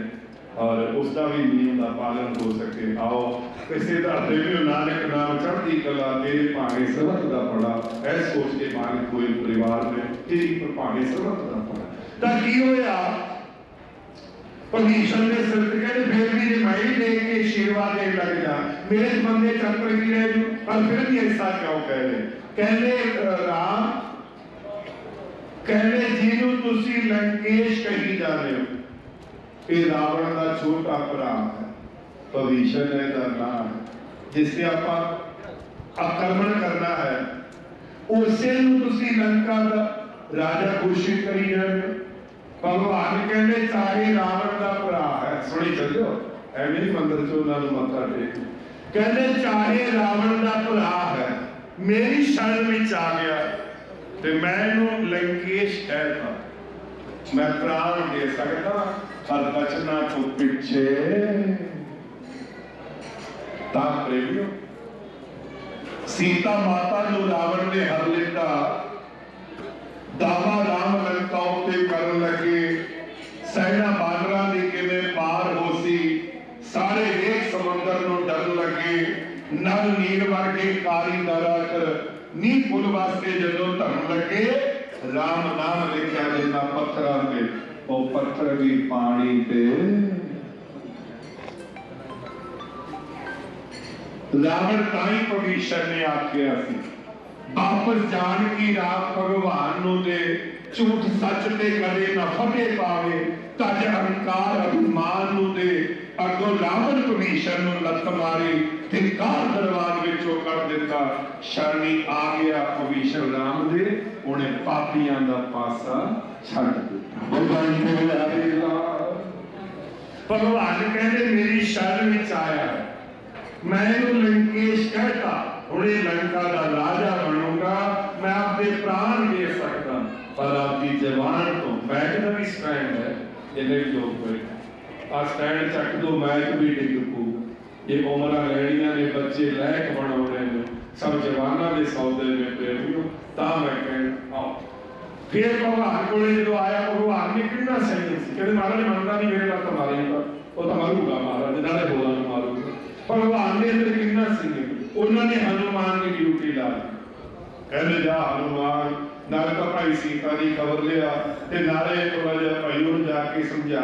और उसका भी नियम का पालन हो सके। आओ किसी का प्रेमी नानक नाम चढ़ती कला तेरे भागे सरहद का पड़ा, ऐ सोच के मालिक कोई परिवार में तेरी पर भागे सरहद का पड़ा। ताकि होया भविष्ण ने सिर पे कहते फिर भी मैं ही देख के आशीर्वाद दे लग जा, मेरे बंदे चक्र की रहे और फिर भी ऐसा क्यों कह रहे, कहने राम कहने जिन्हों तुसी लंकेश कही जा रहे हो, ये रावण का छोटा भरा है, भविष्ण का नाम है, जिससे आप आक्रमण करना है, उसे तुसी लंका का राजा घोषित करी जाए। भगवान कहते चाहे रावण का भरा है, सुनी चलो एवं नहीं मंदिर चो उन्होंने मत्था टेक, कहते चाहे रावण का भरा है, मेरी शरण में आ गया तो मैं लंकेश कहता, मैं प्राण दे सकता पर बचना तो पीछे। प्रेमियों सीता माता जो रावण ने हर लिता, दावा राम लंका उत्ते करन लगे, सैना बानरां दी किवें पार होसी, सारे वेख समंदर नूं डर लगे, नल नील वर्गे कारी नरक, नी पुल वास्ते जदों धरन लगे, राम नाम लिखिया जिन्ना पत्थरां ते, ओ पत्थर भी पानी ते। रावण ताई भविष्य ने आख्या सी, वापस जान की रात भगवान नूं दे, झूठ सच ते करे ना फते पावे, तज अहंकार अभिमान नूं दे, अगों रावण भविष्य नूं लत मारी, धिक्कार दरबार विचों कर दिता, शरणी आ गया भविष्य राम दे, उन्हें पापियां दा पासा छड्ड दिता। भगवान कहते मेरी शरण विच आया, मैं लंकेश कहता हुणे लंका का राजा बनूंगा, मैं आपके प्राण दे सकता, पर आपकी जवान तो बैठ का भी स्टैंड है, ये नहीं लोग आ स्टैंड चक दो मैच भी डिग पू, ये उम्र लैनियां ने बच्चे लैक बनाने ने, सब जवाना के सौदे में प्रेमियों, ता मैं कह आओ। फिर भगवान को जो आया, भगवान ने कितना सही कहते महाराज मनता नहीं मेरे नाल मारेगा, वो तो मारूगा महाराज नाले बोला मारूगा। भगवान ने अंदर कितना सी उन्होंने हनुमान की ड्यूटी ला दी, कहते जा हनुमान नाल तो भाई सीता की खबर लिया ते नाले थोड़ा जिहा भाई उन्हें जाके समझा,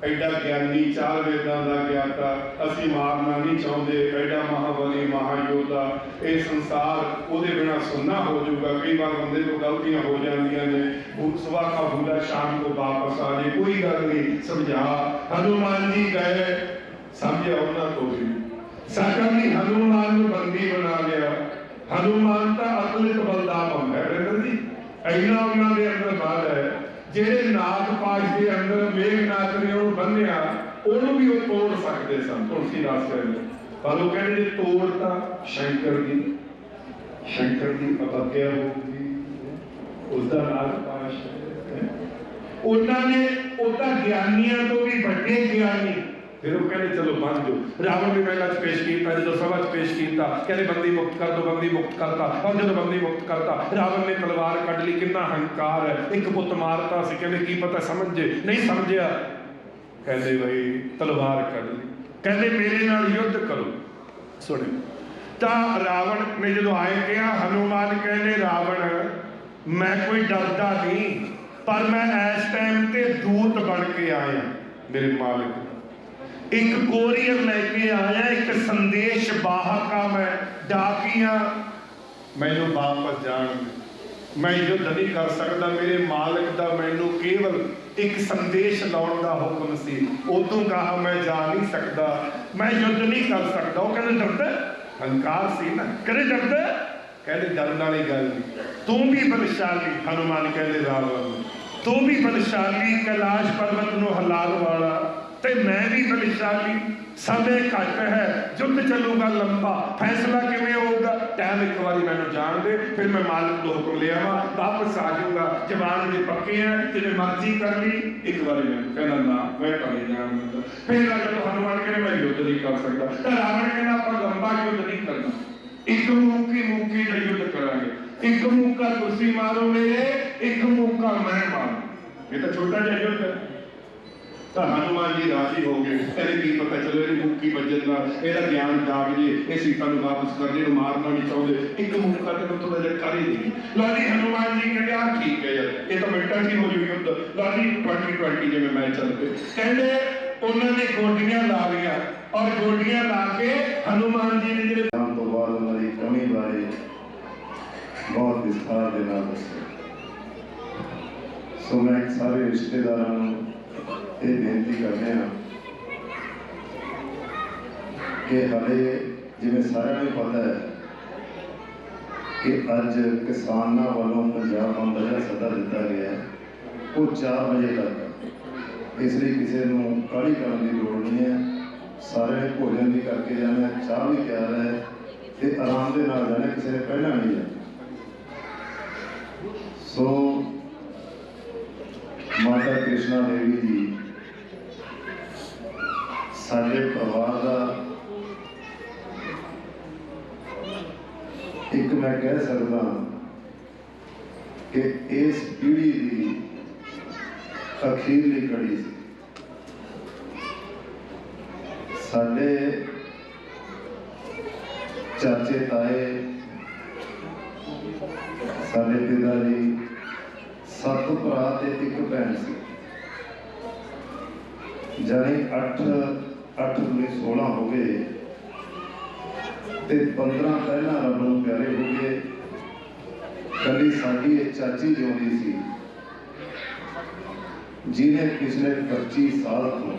एडा ज्ञानी चार वेदां दा ज्ञाता, असीं मारना नहीं चाहते, एडा महाबली महायोधा, ये संसार उहदे बिना सुन्ना हो जाऊगा, कई बार बंदे तो गलतियां हो जांदियां ने, सुबह का भूला शाम को वापस आ जाए, कोई गल नहीं समझा। हनुमान जी गए, समझिया उन्होंने को भी सकल ने हनुमान को बंदी बना लिया, हनुमान का अतुलित बलदाम है जी, इन्ना उन्होंने अंदर बात है, जेड़े नाग पाश के अंदर मेघनाथ ने उन्होंने बन्निया, उन्होंने भी वो तोड़ सकते सन तुलसीदास कहते, पर वो कहते तोड़ता शंकर की अपत्या होगी, उसका नाग पाश है, उन्होंने उदा ज्ञानियों तो भी बड़े ज्ञानी, फिर वो कहते चलो बन जाओ। रावण ने पहला पेश किया, जो सभा पेश किया, कहते बंदी मुक्त कर दो, बंदी मुक्त करता, और जो बंदी मुक्त करता रावण ने तलवार कट ली, कितना अहंकार है, एक पुत मारता सी, कहते की पता समझे नहीं समझिया, कहते भाई तलवार कट ली, कहते मेरे नाल युद्ध करो। सुने तो रावण ने जो आए कहा, हनुमान कहते रावण मैं कोई डरदा नहीं, पर मैं इस टाइम ते दूत बन के आया, मेरे मालिक एक कोरियर लेके आया, एक संदेश बाहक का मैं डाकिया, मैनू वापस जान दे, मैं युद्ध नहीं कर सकता, मेरे मालिक का मैनू केवल एक संदेश लाने का हुक्म सी, उदों कहा मैं जा नहीं सकता, मैं युद्ध नहीं कर सकता। वो कहते डरदा, अहंकार सी ना, कहते डरदा, कहते डरने वाली गल नहीं, तू भी बलशाली, हनुमान कहते रावण तू भी बलशाली, कैलाश पर्वत नूं हिलाण वाला, ते मैं भी बलशाली, समय घट है, युद्ध चलूगा लंबा, फैसला किवें होगा, टाइम एक बार मैनू जान दे, फिर मैं मालिक को हुक्म ले आवा, वापस आ जाऊंगा, जवान मेरे पक्के हैं, जिन्हें मर्जी कर ली, एक बार मैंने कहना ना मैं तो नहीं जान दूंगा। फिर जब हनुमान कहने मैं युद्ध नहीं कर सकता, तो रावण कहना आप लंबा युद्ध नहीं करना, एक मुक्की का युद्ध करांगे, एक मुक्का तुसी मारो मेरे, एक मुक्का मैं मारूं, ये तो छोटा जिहा युद्ध है। तो हनुमान जी राजी हो गए, कहते की पता चलो ये मुक्की बजन का यदा ज्ञान जाग जे, ये सीता को वापस कर दे, मारना नहीं चाहते, एक मुक्का तेन थोड़ा जिहा कर ही दी। लो जी हनुमान जी कहते हाँ ठीक है यार, ये तो मिनटा ही हो जाए युद्ध, लो जी 2020 जिवें मैच चल पे, कहते उन्होंने गोडियां ला लिया, और गोडियां ला के हनुमान जी ने जिहड़े तो बाद उन्होंने कमी बारे बहुत विस्तार के नाल दस्सिया। सो मैं सारे रिश्तेदारों ये बेनती करते हैं कि हाले जिवें सारिआं नूं पता है कि अज किसानां वालों पंजाब बंद दा सदा दिता गया है, वो 4 बजे तक है, इसलिए किसी नूं काहली करन दी लोड़ नहीं है, सारे ने भोजन भी करके जाना, चाह भी तैयार है, ते आराम दे नाल जाना, किसी ने पहना नहीं जाना। सो माता कृष्णा देवी जी साडे परिवार का सकता कि इस पीढ़ी की अखीरली कड़ी सी साडे चाचे ताए साडे पिता जी 7 भरा ते 1 भैन सी, जानी 8 19 16 हो गए ते 15 पहला रब नूं प्यारे हो गए। कली साडी चाची जिउंदी सी जिन्हें पिछले 25 साल तो,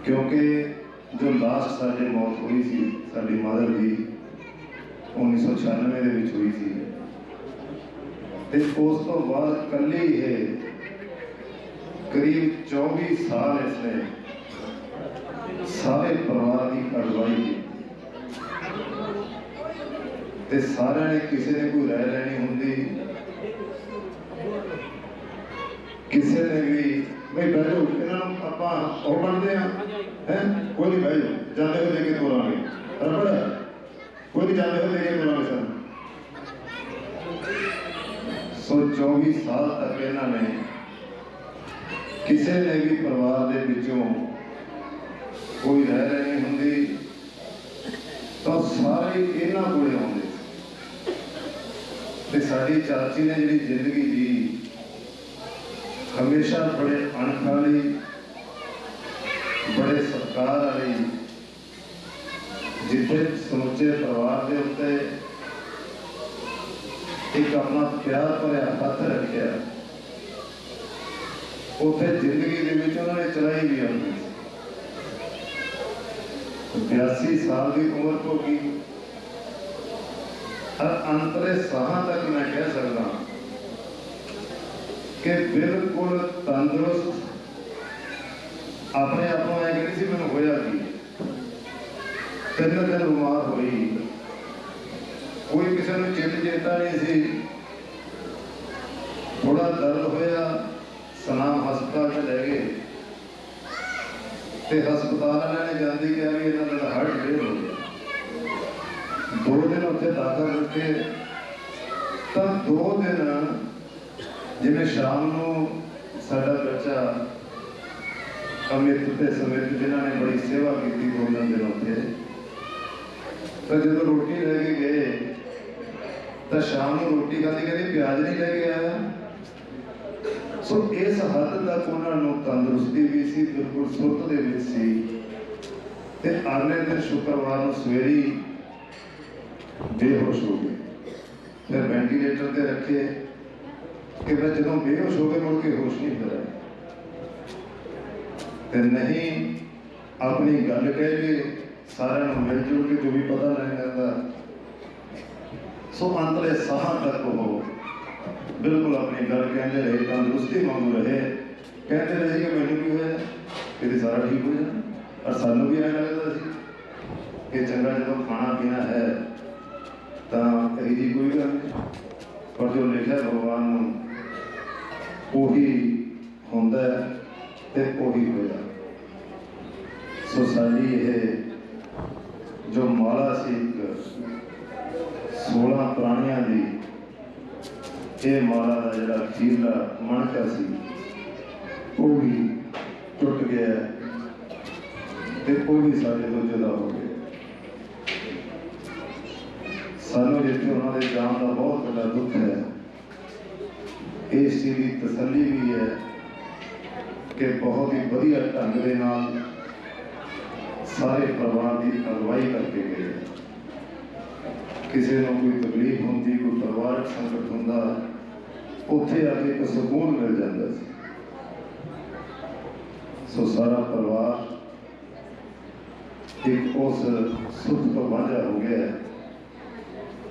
क्योंकि जो लास्ट साडी मौत हुई सी साडी मदर की 1996 ਦੇ ਵਿੱਚ हुई सी ते उस तो बाद कली है करीब 24 साल इसने सारे परिवार की अगवाई की ते सारे ने किसी ने कोई राय लेनी होंगी, किसी ने भी भाई बह जाओ इन्होंने आप बनते हैं कोई नहीं बह जाओ जाते हुए लेके तोड़ांगे रबड़ कोई नहीं जाते हुए लेके तोड़ांगे सर। सो 24 साल तक इन्होंने किसी ने भी परिवार के विचों कोई रह नहीं होंगी तो सारे इन्हों को आते ते साडी चाची ने जी जिंदगी जी हमेशा बड़े अणख वाली बड़े सत्कार वाली जिथे समुचे परिवार के उत्ते एक अपना प्यार भरिया हथ रखा उथे जिंदगी के विच उन्होंने चलाई भी आती 82 साल की उम्र हो गई और अंतरे साह तक मैं कह सकता कि बिल्कुल तंदुरुस्त अपने आप में कहती सी मैंने होया कि 3 दिन बीमार हुई कोई किसी ने चित चेता नहीं सी, थोड़ा दर्द होया सनाम हस्पताल में ले गए ते हस्पताल वाले ने जाती कि भी इन्हों का हार्ट फेल हो गया 2 दिन उत्थे दाखिल रखे तो 2 दिन जिमें शाम को साडा बच्चा अमित ते समित जिन्होंने बड़ी सेवा की 2 दिन उत्थे तो जो रोटी लेके गए तो शाम को रोटी खाती कहती प्याज नहीं लेके आया। सो इस हद तक उन्होंने तंदुरुस्ती भी सी बिल्कुल सुरत दे विच सी ते अगले दिन शुक्रवार सवेरे बेहोश हो गए, फिर वेंटीलेटर पर रखे कि मैं जो बेहोश हो गए मुड़ के होश नहीं हो रहा ते नहीं अपनी गल कह के सारे मिलजुल के जो भी पता नहीं लगता। सो अंतले साह तक हो बिल्कुल अपनी गल कहते रहे, तंदुरुस्ती वांगू रहे, कहते रहे कि मैनू की होया कि सारा ठीक हो जाए। और सानू भी ऐ लगता सी कि चंगा जो खाना पीना है तो यही कोई गल नहीं, पर जो लिखा भगवान उही होंदा ते उही होया। सो साडी ये जो माला सी 16 प्राणियां दी ये माला का जोड़ा अखीरला मणका सी वो भी टुट गया ते वो भी साडे तो जुदा हो गया। सानू जिथे उन्होंने जान का बहुत बड़ा दुख है, इस चीज की तसल्ली भी है कि बहुत ही वधिया ढंग के नाल सारे परिवार की अगवाई करके गए। किसी को कोई तकलीफ होती कोई परिवारक संकट होंदा उत्थे आके एक सुकून मिल जाता सी। सो सारा परिवार एक उस सुख तो वांझा हो गया है।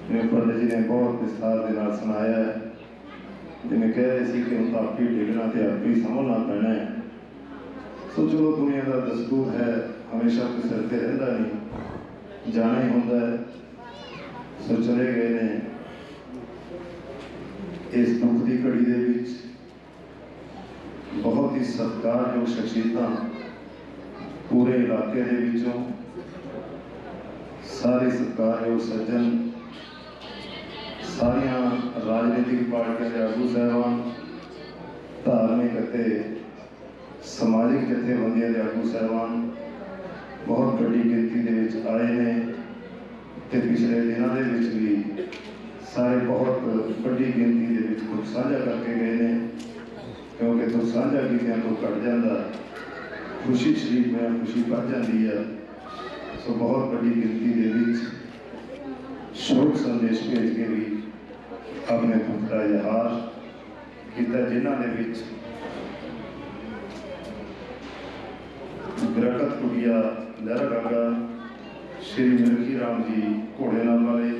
जिवें पंडित जी ने बहुत विस्तार के नाल सुनाया है, जिवें कह रहे थे कि हम तो आप ही डिगना तो आप ही समझना पैना है। सो चलो दुनिया का दस्तूर है, हमेशा कोई सिर ते रहिंदा नहीं, जाना ही होंदा है। सो चले गए ने इस दुख की घड़ी दे विच बहुत ही सत्कारयोग शख्सियतां पूरे इलाके दे विचों सारे सत्कारयोग सज्जन राजनीतिक पार्टियों के आगू साहबान, धार्मिक ਅਤੇ समाजिक जथेबंदियों के आगू साहबान बहुत बड़ी गिनती के विच आए ने ते पिछले दिनों के विच भी सारे बहुत बड़ी गिनती के विच दुख साझा करके गए ने, क्योंकि दुख साझा कीतियां तो घट जाता, खुशी शरीफ में खुशी बढ़ जाती है। सो बहुत बड़ी गिनती के विच शोक संदेश भेज के भी अपने दुख का इजहार किया, जिन्हों के विच बरकत कुटिया लहरा गागा, श्री मिल्खी राम जी घोड़ेनाल वाले,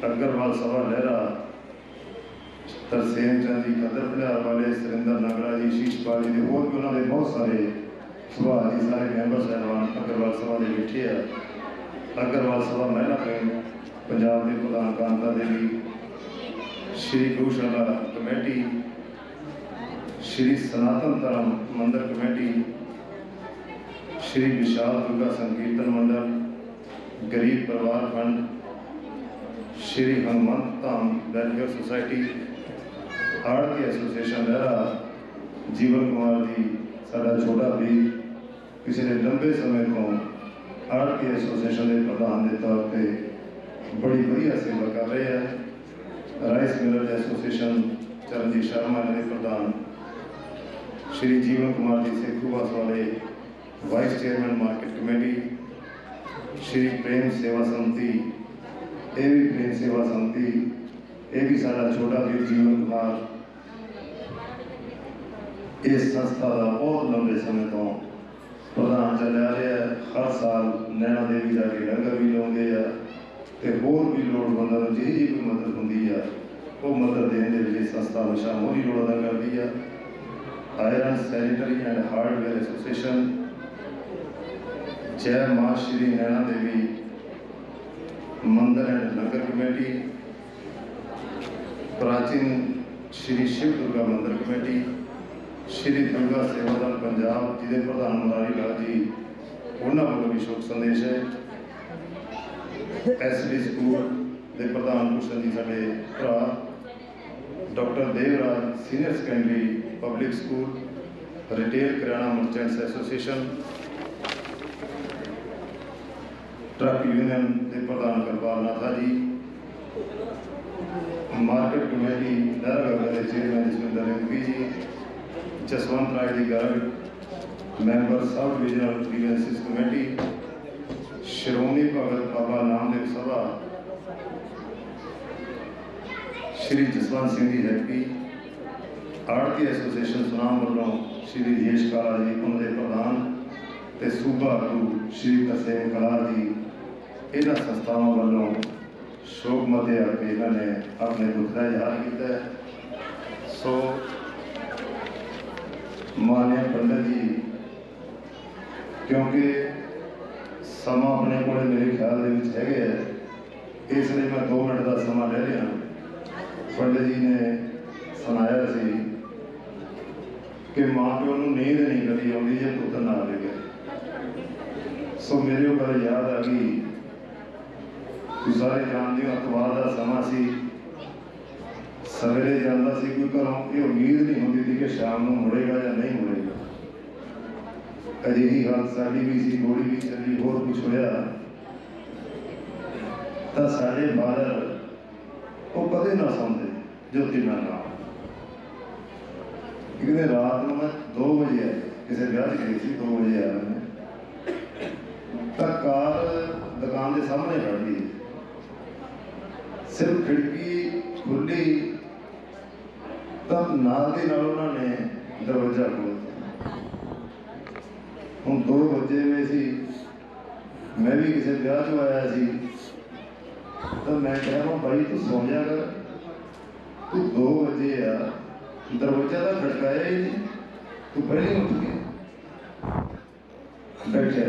अग्रवाल सभा लहरा, तरसेम चंद जी कदर भलियार वाले, सुरिंदर नगरा जी, शीशपाल जी, होर भी उन्होंने बहुत सारे सुभाष जी सारे मैंबर साहबान अग्रवाल सभा के बैठे है। अग्रवाल सभा महिला पंजाब के प्रधान कांता देवी, श्री गौशाला कमेटी, श्री सनातन धर्म मंदिर कमेटी, श्री विशाल दुर्गा संकीर्तन मंडल, गरीब परिवार फंड, श्री हनुमंत धाम वेलफेयर सोसाइटी, आड़ती एसोसिएशन लहरा, जीवन कुमार जी साडा छोटा भी पिछले लंबे समय को आड़ती एसोसिएशन के प्रधान के तौर पर बड़ी बढ़िया सेवा कर रहे हैं। Rice miller association Charanjit Sharma ने प्रधान, श्री जीवन कुमार जी सेखूवास वाले vice chairman market committee, Shri Prem Seva Samiti, ये भी प्रेम सेवा समिति, ये भी सारा छोटा भी जीवन कुमार इस संस्था का बहुत लंबे समय तो प्रधान चल रहा है। हर साल नैना देवी जाके लंगर भी लाते हैं तो होर भी लोड़वंदा जी जी कोई मदद होंगी है वो मदद देने के लिए संस्था हमेशा मोहरी रोल अदा करती है। Iron sanitary and hardware association, जय माँ श्री नैना देवी मंदिर एंड लंगर कमेटी, प्राचीन श्री शिव दुर्गा मंदिर कमेटी, श्री दुर्गा सेवादान पंजाब जिसे प्रधान मुरारी लाल जी उन्होंने वालों भी शोक संदेश है। SD स्कूल के प्रधान भूषण जी साडे भरा, doctor Devraj senior secondary public school, retail kirana merchants association, truck union के प्रधान करपाल नाथा जी, मार्केट कमेटी लहरा गागा के chairman Jaswinder MP ji, Jaswant Rai ji Garg member sub divisional grievances committee, Shiromani Bhagat Baba Namdev Sabha, Shri Jaswant Singh ji Happy, arhti association Sunam वालों श्री यश काला जी उन्होंने प्रधान ते सूबा आगू श्री तरसेम कलार जी, इन्होंने संस्थाओं वालों शोक मते आके इन्होंने अपने दुख का इजहार किया है। सो मान्य पंडित जी, क्योंकि समा अपने को मेरे ख्याल है, इसलिए मैं 2 मिनट का समा ले रहा। पंडित जी ने सुनाया सी कि माँ प्यो को नींद नहीं कभी आती जो पुत्र ना ले गए। सो मेरे गल याद आ गई, सारे जानते हो अखबार का समा सी, सवेरे जाता सी कोई घरों, ये उम्मीद नहीं होती थी कि शाम को मुड़ेगा या नहीं मुड़ेगा। अजिही हालत साड़ी भी सी, गोली भी चली, होर कुछ होया तो साढ़े 12 वो कदे ना सौंदे ज्योति ना नाम। एक दिन रात में मैं 2 बजे आया, किसी ब्याह गई थी, 2 बजे आया मैं, तो कार दुकान के सामने खड़ गई, सिर्फ खिड़की खुली तब नाल के नाल उन्होंने दरवाजा खोल दिया। हम 2 बजे में सी, मैं भी किसी ब्याह चो आया सी, तो मैं कह रहा भाई तू सौ जा कर, तू 2 बजे आ, दरवाजा तो खटकाया ही नहीं, तू पहले उठ गया बैठे।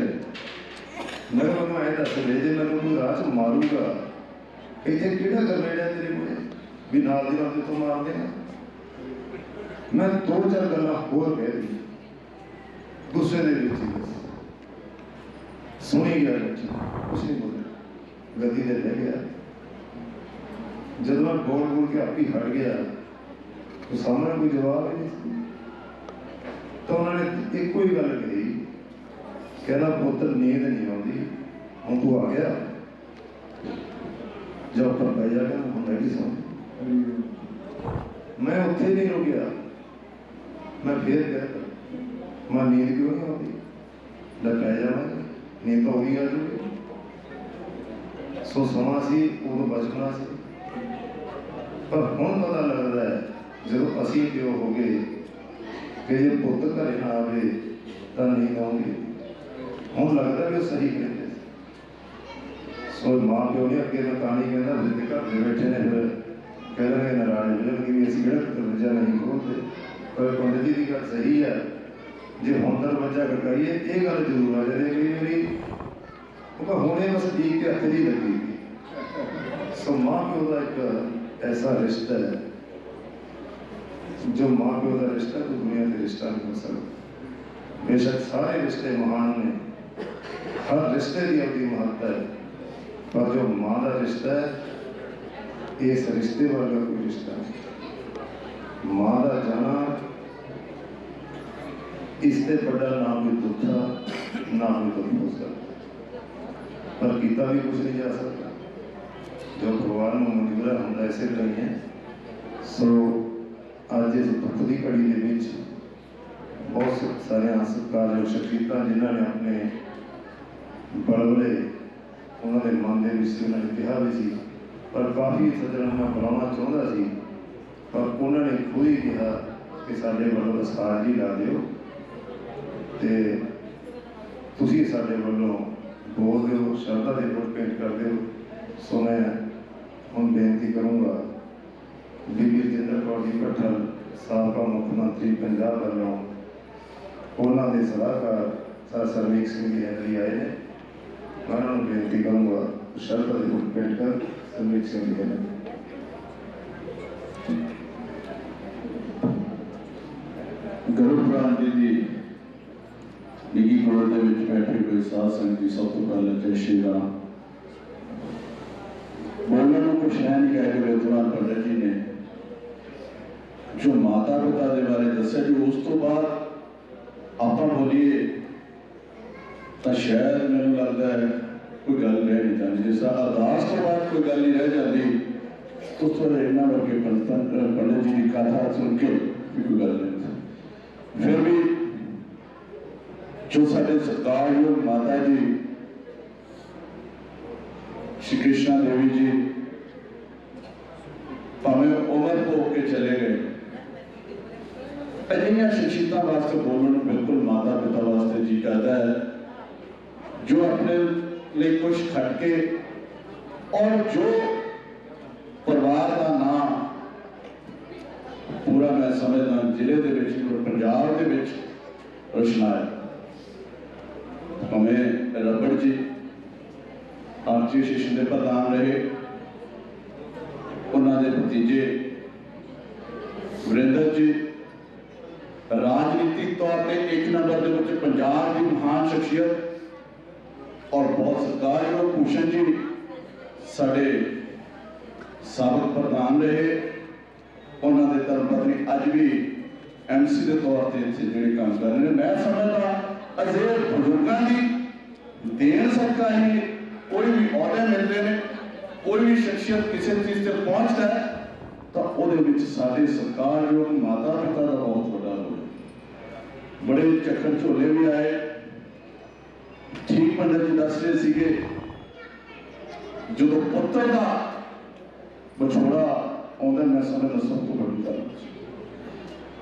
मैं दस ले जे मैं तू राह च मारूगा, इतने किड़ा कर लेना तेरे को भी नाल दी रात तो मार देना। मैं 2-4 गल्लां होर कह दी गुस्से दे विच ही, बस सुनी गया बच्ची कुछ नहीं बोले, गद्दी ते रह गया। जब मैं बोल बोल के आप ही हट गया तो सामने कोई जवाब ही नहीं सी। तो उन्होंने एक ही गल कही, कहना पुत्र नींद नहीं आती, हम तू आ गया जब पर पै जाएगा हम बैठी सौ। मैं उत्थे नहीं रुकिया, मैं फिर कहता मैं नींद क्यों नहीं आती, पै जावांगा, नींद तो होगी आ जाऊगी। सो समा सी उदों बचपना सी, पर हुण पता लगता है जो असीं प्यो हो गए कि जे पुत घरे ना आवे तां नींद आउंदी। हुण लगता है कि सही कहते सो माँ प्यो ने अगे मैं कहानी कहता जिंदे घर में बैठे ने फिर कह देंगे नाराज हो जाएंगे भी असीं किहड़ा दरवाजा नहीं खोलते। पर पंडित जी की गल सही है, जे हुण दरवाजा खड़काइए ये गल जरूर आ जाए कई बारी हुणे बस ठीक के हथ जी लगी। सो माँ प्यो का एक ऐसा रिश्ता है जो माँ प्यो का रिश्ता तो दुनिया के रिश्ता नहीं हो सकता। बेशक सारे रिश्ते महान ने, हर रिश्ते की अपनी महत्ता है, पर जो माँ का रिश्ता है इस रिश्ते वाला कोई रिश्ता नहीं। माँ का जाना इससे बड़ा ना कोई दुखा ना कोई दुख हो सकता, पर किता भी कुछ नहीं जा सकता। जो परिवार में मंजूर होंगे ऐसे नहीं है। सो अज इस दुख की घड़ी के बहुत सारे सत्कारयोग शख्सियत जिन्होंने अपने बड़बड़े उन्होंने मन के उन्होंने कहा भी सी, पर काफ़ी सज्जन मैं बुलाना चाहता सी, पर उन्होंने खुद ही कहा कि साढ़े वालों दस्तार जी ला दिओ ते तुसीं साढ़े वालों बोल दो, श्रद्धा के फुल भेंट कर दो। सो मैं हम बेनती करूँगा बीबी रजिंदर कौर जी भट्टल साबका मुख्यमंत्री पंजाब वालों उन्होंने सलाहकार सर सरमीक सिंह जी हैदरी आए हैं, मैं उन्होंने बेनती करूँगा श्रद्धा के फुल भेंट कर सरमीक सिंह जी हैदरी। गुरुपुराण जी की निजी कोल के बैठे हुए साध संगत जी सब तो पहले जय श्री राम। बोलने को कुछ है नहीं कह के विद्वान पंडित जी ने जो माता पिता के बारे दस्या जी, उस तो बाद आप बोलीए तो शायद मैंने लगता है कोई गल रह नहीं जाती। जिस तरह अरदास के बाद कोई गल नहीं रह जाती तो उस तरह इन्होंने वर्गे पंडित जी की कथा सुन के कोई गल नहीं। फिर भी जो साढ़े सत्कारयोग माता जी श्री कृष्णा देवी जी भावें उम्र हो के चले गए, अजिहियां शख्सियतां वास्ते बोलना बिल्कुल माता पिता वास्ते जी करता है जो अपने लिए कुछ खटके और जो परिवार का नाम पूरा मैं समझना जिले के पंजाब के रोशनाया। हमें रबड़ जी आर्थिक शिक्षण के प्रधान रहे, उन्होंने भतीजे वरिंदर जी राजनीतिक तौर पर एक नंबर के पंजाब की महान शख्सियत और बहुत सत्कारयोग भूषण जी साढ़े साबिक प्रधान रहे। उन्होंने धर्मपत्नी अज भी MC के तौर पर इतने जो काम कर रहे हैं। मैं समझता अजे बुजुर्गों की देन सदका ही कोई भी अहदे मिलते हैं, कोई भी शख्सियत किसी चीज़ तक पहुँचता है तो वो साढ़े सत्कारयोग माता पिता का बहुत बड़ा रोल है। बड़े चक्कर झोले भी आए, ठीक पंडित जी दस रहे थे जो पुत्र का विछोड़ा आउंदा, मैं समझदा सब तो बड़ी गल।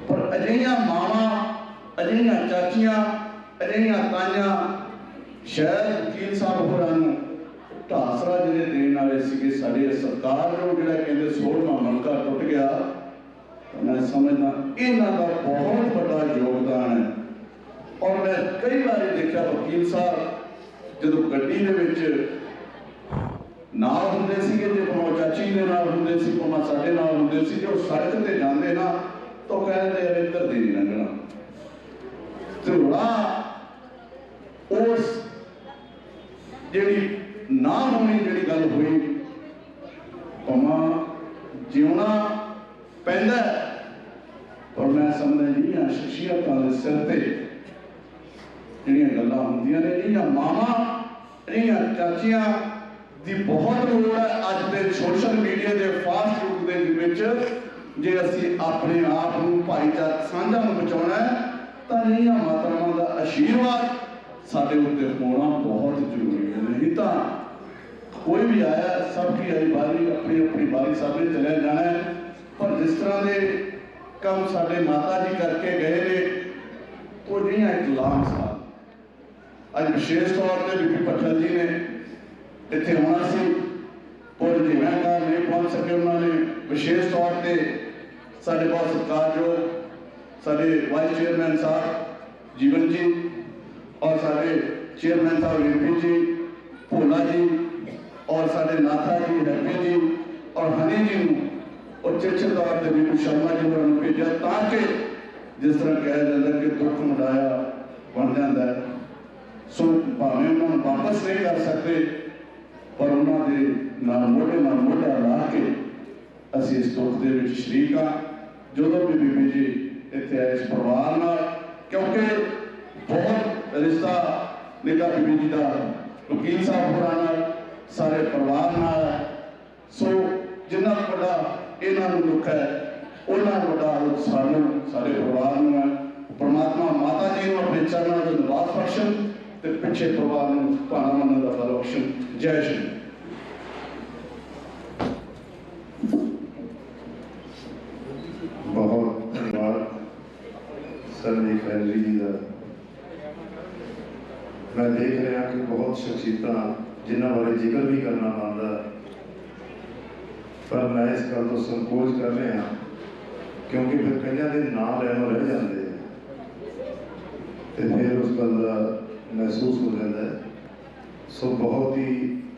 पर अजिहियां मावां, अजिहियां चाचियां, अजिहियां ताइयां शायद वकील साहब होरां ढासरा जिहड़े देण वाले सीगे साडे सरकारयोग जिहड़ा कहंदे 16वां मलका टुट गया, मैं समझदा इन्हां दा बहुत बड़ा योगदान है। और मैं कई बार देखा वकील साहब जो गड्डी दे विच नाल हुंदे सीगे ते भावें चाची दे नाल हुंदे सी, भावें साडे नाल हुंदे सी, जो सड़क ते जांदे ना तो कहते अरे इधर दी नहीं लंघना। धुड़ा उस जिहड़ी ना होनी जिहड़ी गल हुई, भावें ਜਿਉਣਾ ਪੈਂਦਾ ਹੈ। ਪਰ ਮੈਂ ਸਮਝਦਾ ਜਿਹੜੀਆਂ ਸ਼ਖਸੀਅਤਾਂ ਦੇ ਸਿਰ ਤੇ ਜਿਹੜੀਆਂ ਗੱਲਾਂ ਹੁੰਦੀਆਂ ਨੇ, ਜਿਹੜੀਆਂ ਮਾਵਾਂ, ਜਿਹੜੀਆਂ ਚਾਚੀਆਂ ਦੀ ਬਹੁਤ ਲੋੜ ਹੈ ਅੱਜ ਦੇ ਸੋਸ਼ਲ ਮੀਡੀਆ ਦੇ ਫਾਸਟ ਯੁੱਗ ਦੇ ਵਿੱਚ। ਜੇ ਅਸੀਂ ਆਪਣੇ ਆਪ ਨੂੰ ਭਾਈਚਾਰਕ ਸਾਂਝਾਂ ਨੂੰ ਬਚਾਉਣਾ ਹੈ ਤਾਂ ਜਿਹੜੀਆਂ ਮਾਤਾਵਾਂ ਦਾ ਆਸ਼ੀਰਵਾਦ ਸਾਡੇ ਉੱਤੇ ਹੋਣਾ ਬਹੁਤ ਜ਼ਰੂਰੀ ਹੈ। ਨਹੀਂ ਤਾਂ ਕੋਈ ਵੀ ਆਇਆ, ਸਭ ਦੀ ਆਈ ਬਾਰੀ, ਆਪਣੀ ਆਪਣੀ ਬਾਰੀ ਸਭ ਨੇ ਚਲੇ ਜਾਣਾ ਹੈ। ਪਰ ਜਿਸ ਤਰ੍ਹਾਂ ਦੇ ਕੰਮ ਸਾਡੇ ਮਾਤਾ ਜੀ ਕਰਕੇ ਗਏ ਨੇ, ਉਹ ਜਿਹੜੀਆਂ ਇੱਕ ਲਾਮਸਾਲ ਅੱਜ ਵਿਸ਼ੇਸ਼ ਤੌਰ ਤੇ ਬੀਬੀ ਪੱਠਲ ਜੀ ਨੇ ਇੱਥੇ ਆਉਣਾ ਸੀ, ਪਰ ਜਿਵੇਂ ਘਰ ਨਹੀਂ ਪਹੁੰਚ ਸਕੇ, ਉਹਨਾਂ ਨੇ ਵਿਸ਼ੇਸ਼ ਤੌਰ ਤੇ ਸਾਡੇ ਬਹੁਤ ਸਤਿਕਾਰਯੋਗ ਸਾਡੇ ਵਾਈਸ ਚੇਅਰਮੈਨ ਸਾਹਿਬ ਜੀਵਨ ਜੀ और साढ़े चेयरमैन साहब रिम्पी जी, भोला जी और साढ़े नाथा जी, हैप्पी जी और हनी जी को उचेचे तौर पर बीबी शर्मा जी को भेजा ताकि जिस तरह कहा जाता है कि दुख मनाया बन जाता है। सो भावें उन्होंने वापस नहीं कर सकते, पर उन्होंने मोढा ला के असी इस दुख के शरीक हाँ। जो भी बीबी जी इतने आए इस परिवार नाल, क्योंकि बहुत रिश्ता निका बीबी जी का वकील साहब होना सारे परिवार नाल है। सो जिन्ना बड़ा इन्हां नूं दुख है, उन्ना बड़ा सानूं सारे परिवार नूं है। परमात्मा माता जी नूं अपने चरणों में निवास बख्शण ते पिछे परिवार नूं भाणा मनण दा फल बख्शण। जय श्री। बहुत धन्यवाद सरजी फैजरी जी का। मैं देख रहा कि बहुत शख्सियत जिन्हों बारे जिक्र भी करना बनता, पर मैं इस गल तो संकोच कर रहा क्योंकि फिर कई के नाम लैनों रह जाते तो फिर उस गल का महसूस हो जाता है। सो बहुत ही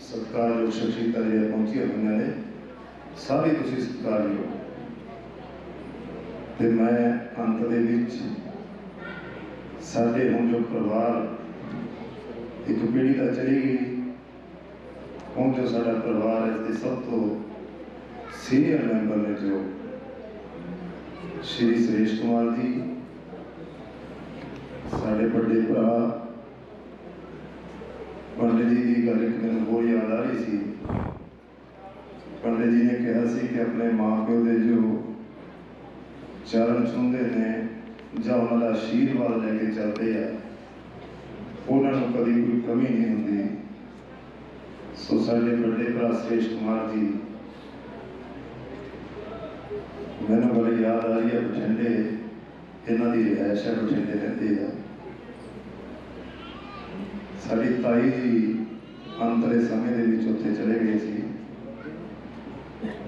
सत्कारयोग शख्सियत जो पहुंची हुई ने, सारी तुम सत्कारयोग। तो मैं अंत के साढ़े हम जो परिवार एक पीढ़ी तो चली गई, हम जो साडा परिवार है इसके सब तो सीनियर मैंबर ने जो श्री सुरेश कुमार जी, साढ़े बड़े भरा पंडित जी की गल एक मैंने बहुत याद आ रही थी। पंडित जी ने कहा सी कि अपने माँ प्यो के जो चरण छूंदे ने ਜਾਂ ਉਹਨਾਂ ਦਾ ਆਸ਼ੀਰਵਾਦ ਲੈ ਕੇ ਚੱਲਦੇ ਆ, ਉਹਨਾਂ ਨੂੰ ਕਦੀ ਕੋਈ ਕਮੀ ਨਹੀਂ ਹੁੰਦੀ। ਸੋ ਸਾਡੇ ਵੱਡੇ ਭਰਾ ਸੁਰੇਸ਼ ਕੁਮਾਰ ਜੀ, ਮੈਨੂੰ ਬੜੀ ਯਾਦ ਆ ਰਹੀ ਹੈ ਬਠਿੰਡੇ, ਇਹਨਾਂ ਦੀ ਰਿਹਾਇਸ਼ ਹੈ ਬਠਿੰਡੇ ਰਹਿੰਦੇ ਆ। ਸਾਡੀ ਤਾਈ ਜੀ ਅੰਤਰੇ ਸਮੇਂ ਦੇ ਵਿੱਚ ਉੱਥੇ ਚਲੇ ਗਏ ਸੀ,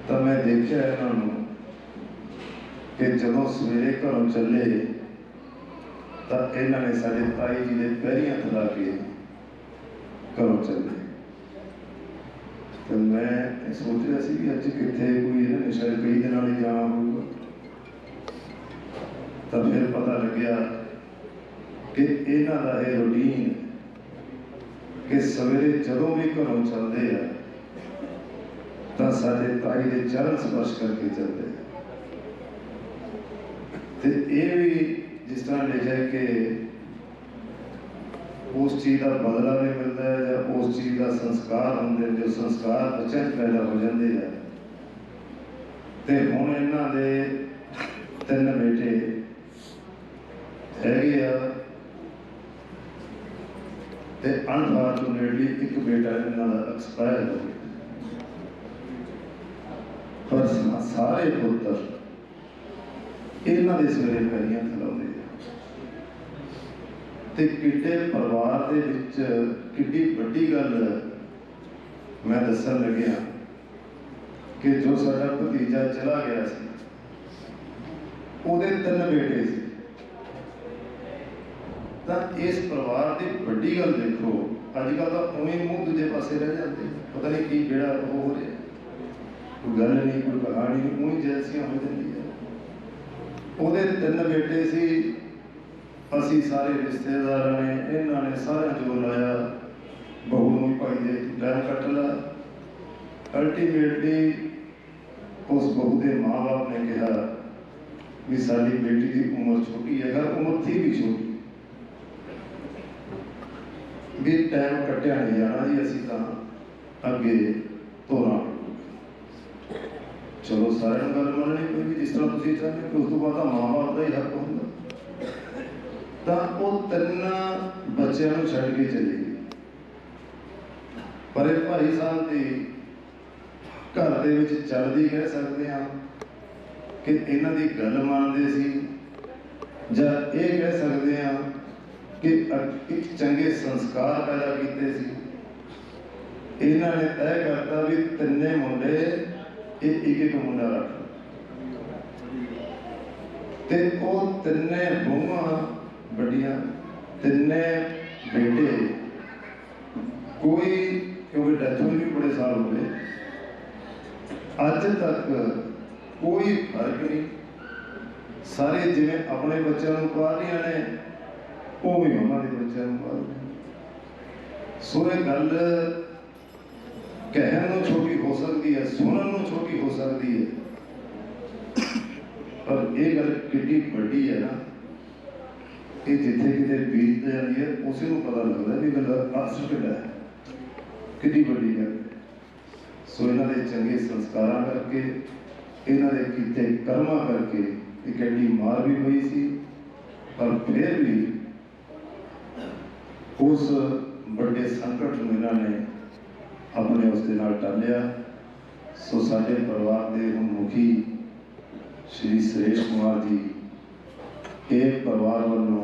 ਤਾਂ ਮੈਂ ਦੇਖਿਆ ਇਹਨਾਂ ਨੂੰ कि जदों सवेरे घरों चले तो इन्होंने साढ़े ताई जी के पैरी हथ ला के घरों चले। तो मैं सोच रहा सी कि अज कितने कोई इन्होंने शायद कई दिन ही जाना होगा। तो फिर पता लग्या कि इन्हों का यह रूटीन कि सवेरे जदों भी घरों चलते हैं तो साढ़े ताई के चरण स्पर्श करके चलते। तो ये भी जिस तरह लिखा है कि उस चीज़ का बदला भी मिलता है या उस चीज़ का संस्कार होंगे, जो संस्कार बच्चों पैदा हो जाते हैं। तो हुण इन्हां दे 3 बेटे हैगे आ, ते अनफॉर्चुनेटली एक बेटा इन्हां दा एक्सपायर हो गया, पर सारे पुत्र इन्हां दे सवेरे पैरियां खलाउंदे ते किड्डे परिवार दे विच किड्डी वड्डी गल मैं दस्सण लग्या कि जो साडा भतीजा चला गया सी, ਉਹਦੇ 3 बेटे सी। तां इस परिवार की वड्डी गल देखो, अजकल तो उवें मूँह दूजे पासे रह जाते, पता नहीं की बेड़ा हो रहा, कोई गल नहीं, कोई कहानी नहीं, उवें जैसियां हो जाती है। ਉਹਦੇ 3 बेटे सी, असी सारे रिश्तेदार ने इन्होंने सारे जोर लाया, बहू नूं भाई दे टाइम कट ला। अल्टीमेटली उस बहू के माँ बाप ने कहा भी साडी बेटी की उम्र छोटी है, अगर उम्र थी भी छोटी भी टाइम कट्टिया नहीं जाना जी, असी तो अगे धोना। चलो सारे गल मननी कोई भी जिस तरह तुम चाहते कि उस तो बाद माँ बाप का ही हक होंगे। तो वो 3 बच्चों को छड़ के चली गई, पर भाई साहब की घर दे विच चलदी कह सकते हैं कि इन्हां दी गल मनदे सी, जां ये कह सकते हैं कि एक चंगे संस्कार पैदा किए सी। इन्हां ने तय करता भी 3 मुंडे एक मुंडा रख, ते वो 3 बहूआं बड़ियां 3 बेटे, कोई क्योंकि डेथ हुई भी बड़े साल हो गए, अज तक कोई फर्क नहीं। सारे जिवें अपने बच्चों को पाल रही ने उवें उन्होंने बच्चों को पाल रहे। सो ये गल कहन नूं छोटी हो सकती है, सुनन नूं छोटी हो सकती है, पर यह गल कितनी बड़ी है ना, ये जिथे किते बीत जाती है उसी को पता लगता है भी गल अर्थ कितना है, कितनी बड़ी गल। सो इन्हों के चंगे संस्कार करके, इन्हों के किए कर्मा करके एक एडी मार भी हुई सी, पर फिर भी उस बड़े संकट में इन्होंने अपने उसके नाल टालिया। सो साडे परिवार के हम मुखी श्री सुरेश कुमार जी एक परिवार वालों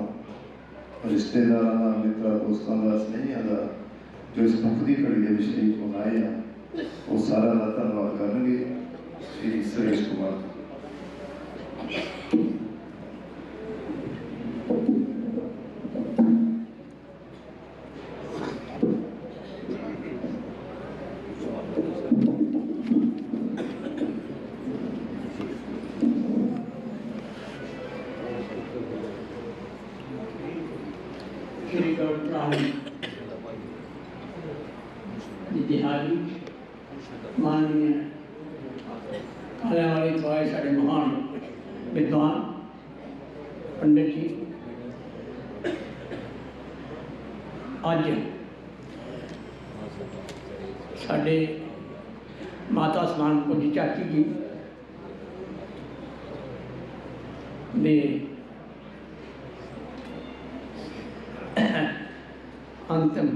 रिश्तेदारों, मित्रों, दोस्तों का स्नेहियों का जो इस दुख की घड़ी के शरीक बनाए हैं, वो सारा का धन्यवाद करेंगे श्री सुरेश कुमार। श्री डॉक्टर दिहाड़ी माननीय आने वाले तो आए साढ़े महान विद्वान पंडित जी, अज साढ़े माता समान पूजी चाची जी ने अंतिम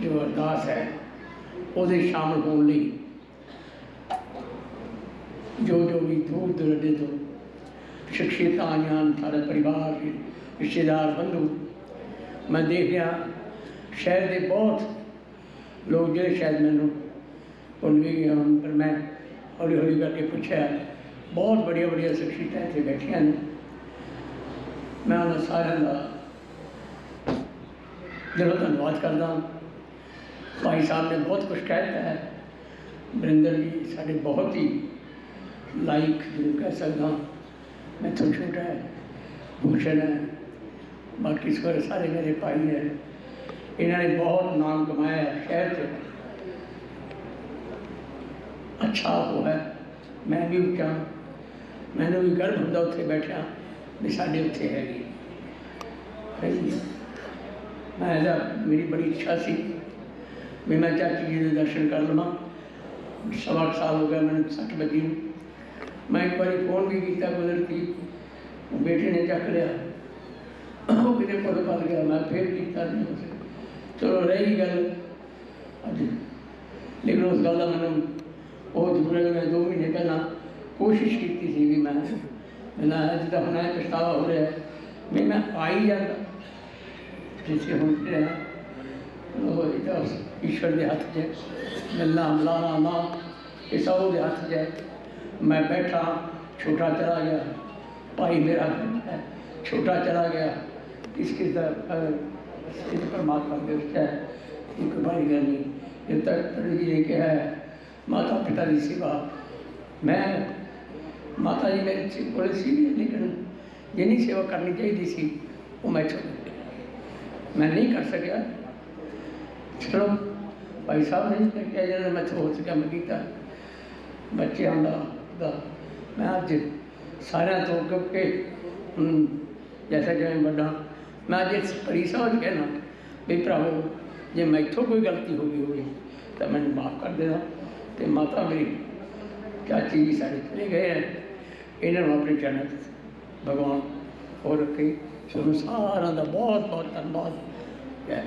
जो अरदास है उसे शामिल होने लिए जो भी दूर दराडे तो शख्सियत आईयां, सारा परिवार, रिश्तेदार, बंधु, मैं देख रहा शहर के बहुत लोग जो शायद मैनू भुल भी गए होण, पर मैं हौली हौली करके पूछा, बहुत बड़िया बड़िया शख्सियत इतने बैठिया ने। मैं उन्होंने सारे का दिलों धन्यवाद करता। भाई साहब ने बहुत कुछ कहता है, वरिंदर जी साढ़े बहुत ही लाइक जो कह सकता, मैं तो छोटा है, भूषण है, बाकी सारे मेरे भाई हैं, इन्होंने बहुत नाम कमाया शहर से, अच्छा वो है। मैं भी उठा, मैंने भी गर्व होंदा उत्थे बैठा भी साढ़े उत्थे हैगी। मैं मेरी बड़ी इच्छा सी भी मैं चाची जी के दर्शन कर लवां। 8.25 साल हो गया मैंने 60 बजी। मैं एक बार फोन भी किया कुदरती, बेटे ने चक लिया, वो कितने पुल पल गया, मैं फिर किया नहीं उसे। चलो रही गल अज, लेकिन उस गल का मैंने वो जरूर मैं 2 महीने पहला कोशिश की थी भी मैं जिदा हम पछतावा हो रहा है भी मैं आई जाता जिसे हम ईश्वर के हाथ च मिलना मिलाना ना ये सब वो हाथ च। मैं बैठा, छोटा चला गया, भाई मेरा छोटा चला गया, इसकी परमात्मा के उसका एक बड़ी गल नहीं। जब तक जी ने कहा है माता पिता की सेवा, मैं माता जी मेरे कोल सी, लेकिन जिन्नी सेवा करनी चाहिए सी वो मैं मैं नहीं कर सकिया। चलो भाई साहब ने क्या जब मैं हो सका मैं किया, बच्चों का मैं अज सारे तो क्योंकि जैसा कि बड़ा मैं अज इस कड़ी समझ कहना भी भरावो जे मैथों कोई गलती हो गई होगी तो मैंने माफ़ कर देना। तो माता मेरी चाची जी साढ़े चले गए हैं, इन्होंने अपने चरण भगवान और रखे। तुम सारा का बहुत बहुत धन्यवाद है।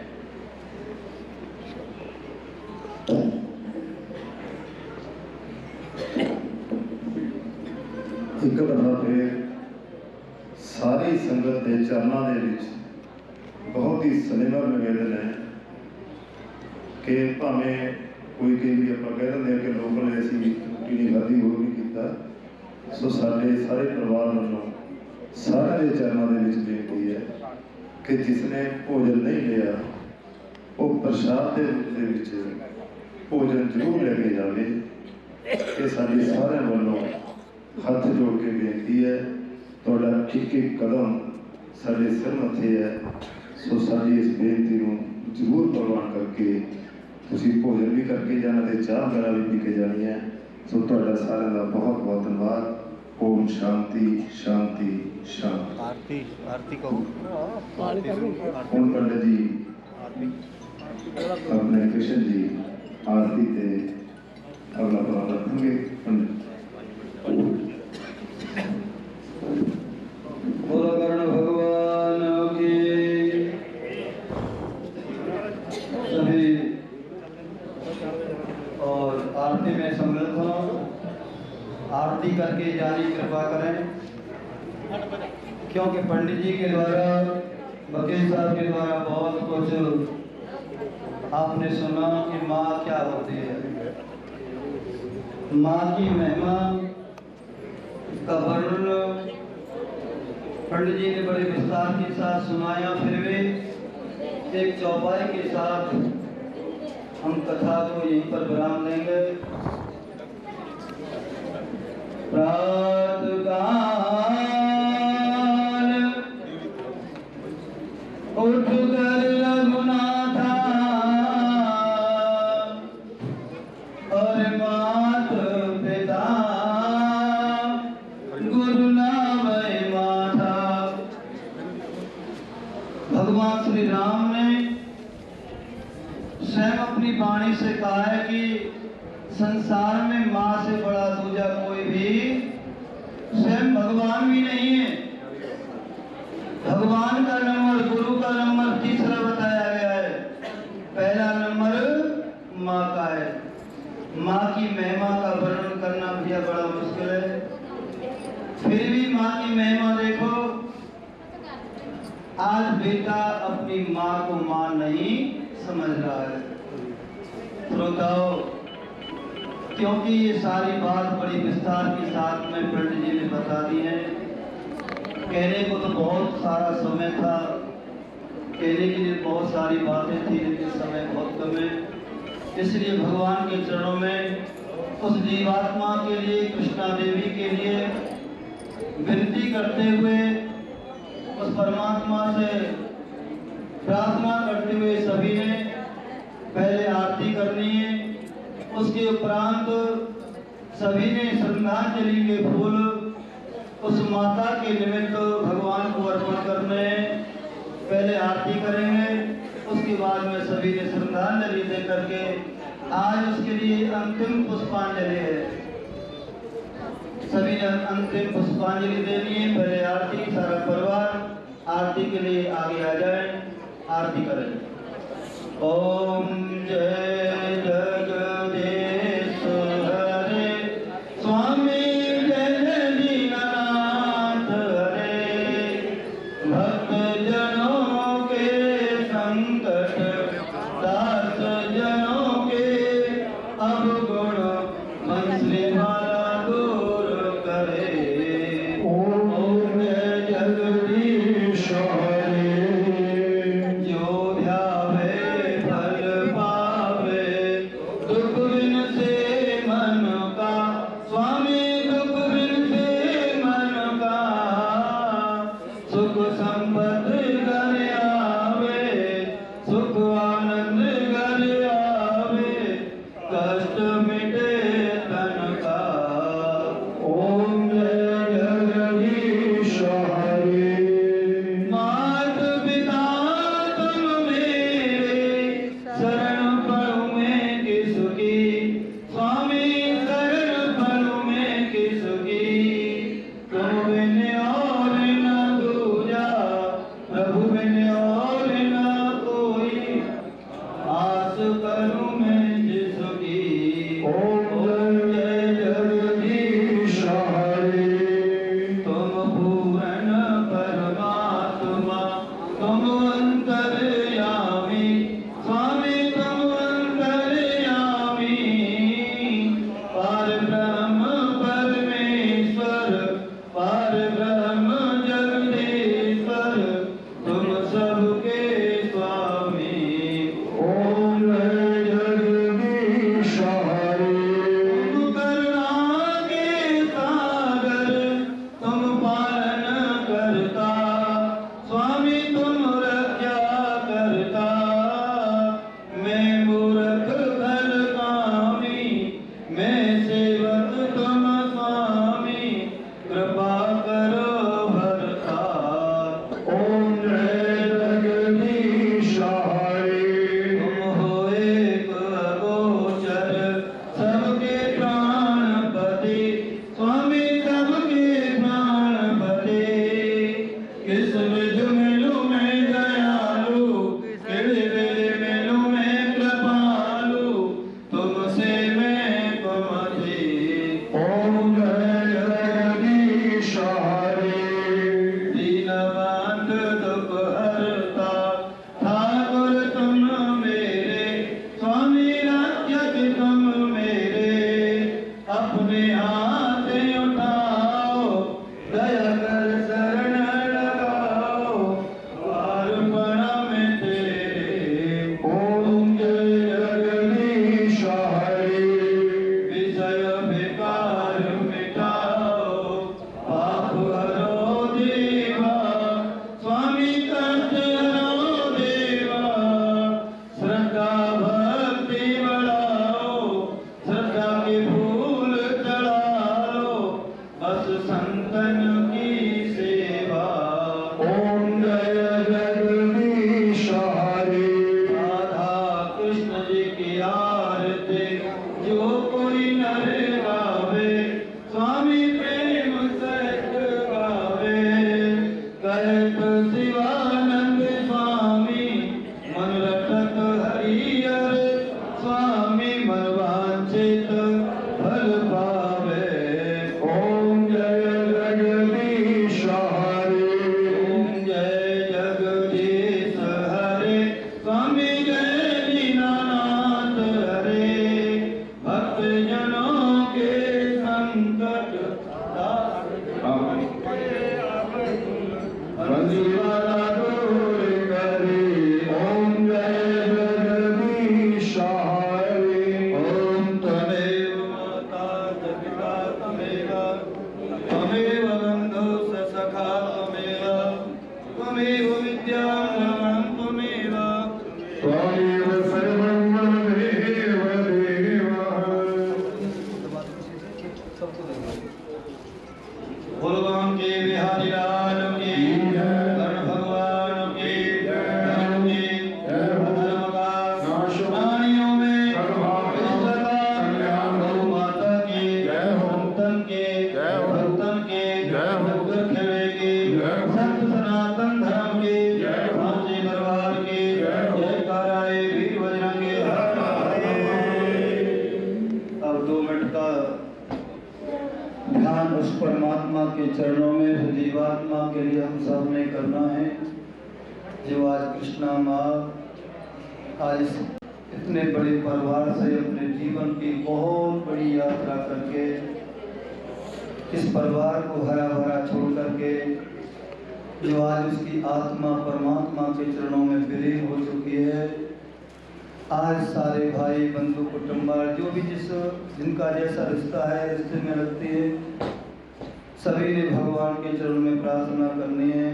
एक दफा फिर सारी संगत के चरणों के विच बहुत ही सनेहा निवेदन है कि भावें कोई कई भी आप कह देंगे कि लोकल ऐसी रोटी नहीं खाधी हो नहीं किया, सो साढ़े सारे परिवार वालों सारे के चरणों के विच बेनती है कि जिसने भोजन नहीं लिया वो प्रसाद के रूप के विच भोजन जरूर लेके जाए। ये साड़ी सारे वालों हाथ जोड़ के बेनती है, थोड़ा एक एक कदम साढ़े सिर मथे है, सो साड़ी इस बेनती को जरूर प्रवान करके तुसी भोजन भी करके जाना ते चाह वगैरह भी पी के जानी है। सो थोड़ा सारे का बहुत बहुत धन्यवाद। ओम शांति शांति शांति। आरती आरती को ओम पंडित जी अपने कृष्ण जी आरती से अगला प्रण रखेंगे। पंडित बोलो कर्ण भगवान की। सभी और आरती में सम्मिलित हो, आरती करके जाने की कृपा करें, क्योंकि पंडित जी के द्वारा वकील साहब के द्वारा बहुत कुछ आपने सुना कि माँ क्या होती है। माँ की महिमा का वर्णन पंडित जी ने बड़े विस्तार के साथ सुनाया। फिर भी एक चौपाई के साथ हम कथा को यहीं पर विराम देंगे। प्रातःकाल उठ कर रघुनाथा और मात पिता गुरु नामय माता। भगवान श्री राम ने स्वयं अपनी वाणी से कहा है कि संसार में माँ से बड़ा दूजा कोई भी स्वयं भगवान भी नहीं है। भगवान का नंबर, गुरु का नंबर तीसरा बताया गया है, पहला नंबर माँ का है। माँ की महिमा का वर्णन करना भैया बड़ा मुश्किल है, फिर भी माँ की महिमा देखो। आज बेटा अपनी माँ को माँ नहीं समझ रहा है। श्रोताओ, क्योंकि ये सारी बात बड़ी विस्तार के साथ में पंडित जी ने बता दी है। कहने को तो बहुत सारा समय था, कहने के लिए बहुत सारी बातें थी, लेकिन समय बहुत कम है। इसलिए भगवान के चरणों में उस जीवात्मा के लिए, कृष्णा देवी के लिए विनती करते हुए, उस परमात्मा से प्रार्थना करते हुए सभी ने पहले आरती करनी है। उसके उपरांत सभी ने श्रद्धांजलि के फूल उस माता के निमित्त भगवान को अर्पण करने हैं। पहले आरती करेंगे, उसके बाद में सभी ने श्रद्धांजलि दे करके आज उसके लिए अंतिम पुष्पांजलि है। सभी ने अंतिम पुष्पांजलि देनी है। पहले आरती, सारा परिवार आरती के लिए आगे आ जाए, आरती करें। ओम जय जगदीश हरे स्वामी जय दीनानाथ हरे। भक्त जनों के संकट, दास जनों के अवगुण, मंसले माला दूर करे। ओम जय जगदीश हरे। जो ध्यावे फल पावे, हरे गावे स्वामी प्रेम सहित गावे कहत शिवानंद स्वामी मन रटत हरियर स्वामी मन वांछित फल पावे ओम जय जगदीश हरे ओम जय जगदीश हरे स्वामी जय दीनानाथ हरे भक्त जनों के संकट बंसीवाला दूर करे ओम जय जगदीश हरे ओम त्वमेव माता च पिता त्वमेव त्वमेव बन्धु स सखा त्वमेव विद्या धर्मं त्वमेव त्वमेव सर्वं मम देव देवः भगवान के बिहारी लाल की कर्ण भगवान की धर्म की धर्म का प्राणियों में गौ माता की भक्तन के भक्त खेड़े की संत सनातन धर्म की भांजी दरबार की जयकाराए वीर बजरंगे अब 2 मिनट का ध्यान उस परमात्मा के चरणों में उस जीवात्मा के लिए हम सब ने करना है जो आज कृष्णा माँ आज इतने बड़े परिवार से अपने जीवन की बहुत बड़ी यात्रा करके इस परिवार को हरा भरा छोड़ करके जो आज उसकी आत्मा परमात्मा के चरणों में विलीन हो चुकी है। आज सारे भाई बंधु कुटुंबार जो भी जिनका जैसा रिश्ता है रिश्ते में रखती है सभी ने भगवान के चरणों में प्रार्थना करनी है।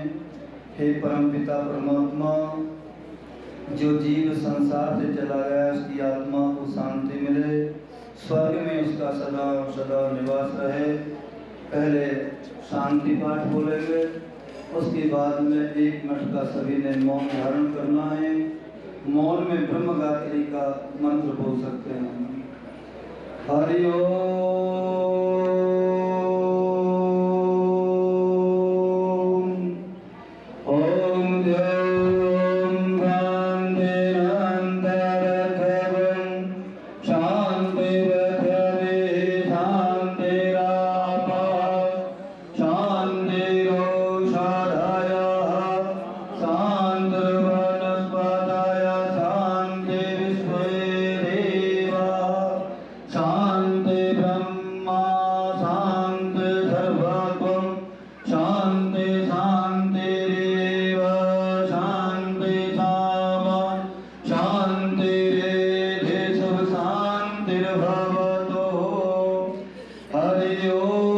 हे परम पिता परमात्मा जो जीव संसार से चला गया उसकी आत्मा को शांति मिले स्वर्ग में उसका सदा सदा निवास रहे। पहले शांति पाठ बोलेंगे उसके बाद में 1 मिनट का सभी ने मौन धारण करना है। मौन में ब्रह्म गायत्री का मंत्र बोल सकते हैं। हरि ओम ओम द्यौं शांतिरन्तरखगं शान्तिरथवे शान्तिरापः शान्तिरौषधयः शान्तिर्वनस्पतयः शान्तिर्विश्वे देवाः शान्ति ब्रह्मा शान्ति सर्वत्वं शान्ति शान्तिरेव शान्ति सामा शान्तिरेधि शुभ शान्तिर्भवतु। हरि ओम।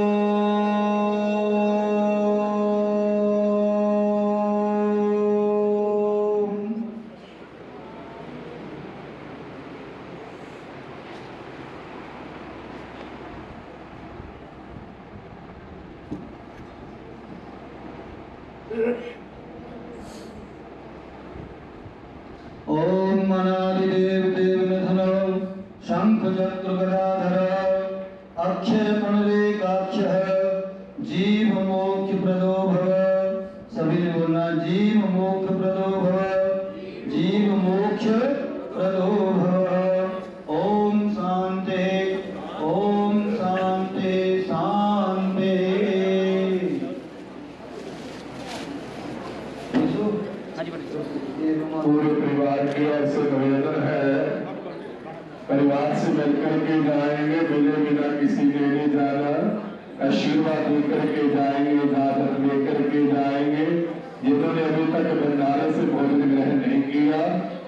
ओम अनादिदेव देव निधनम शंख चक्र गदाधर अक्षय पुंडरीकाक्षः जीव मोक्ष प्रदो भव। सभी ने बोलना जीव मोक्ष प्रदो भव जीव मोक्ष प्रदो भव। ओम शांति शांति शांति। पूरे परिवार की ओर से निवेदन है परिवार से मिलकर के जाएंगे मिले बिना किसी ने नहीं जाना। आशीर्वाद लेकर के जाएंगे इजाजत लेकर के जाएंगे। जिन्होंने अभी तक भंडारे से भोजन ग्रहण नहीं किया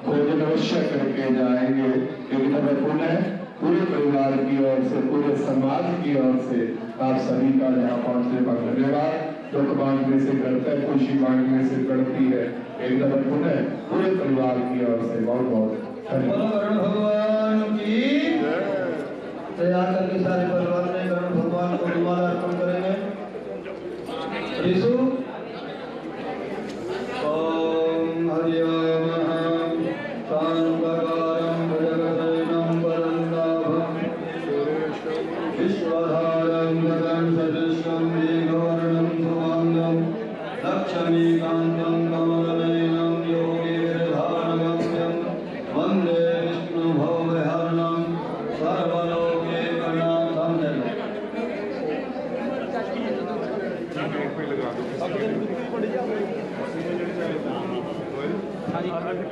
भोजन अवश्य करके जाएंगे। एक दफा पुनः पूरे परिवार की ओर से पूरे समाज की ओर से आप सभी का यहाँ पहुंचने का धन्यवाद। दुख बांटने से घटता है खुशी बांटने से बढ़ती है। एक दफा पुनः पूरे परिवार की ओर से बहुत बहुत धन्यवाद। वरुण भगवान की तैयार करके सारे परिवार ने वरुण भगवान को रुमाल अर्पण करेंगे। ऋषु ओम हरि ओम शांतकारं भुजगशयनं वरदाभं विश्वधारं गगन सदृशं मेघवर्णं शुभांगं लक्ष्मीकान्तं कमलनयनं योगीन्द्रधारगम्यं वन्दे विष्णुभवहरणं सर्वलोकैकनाथं।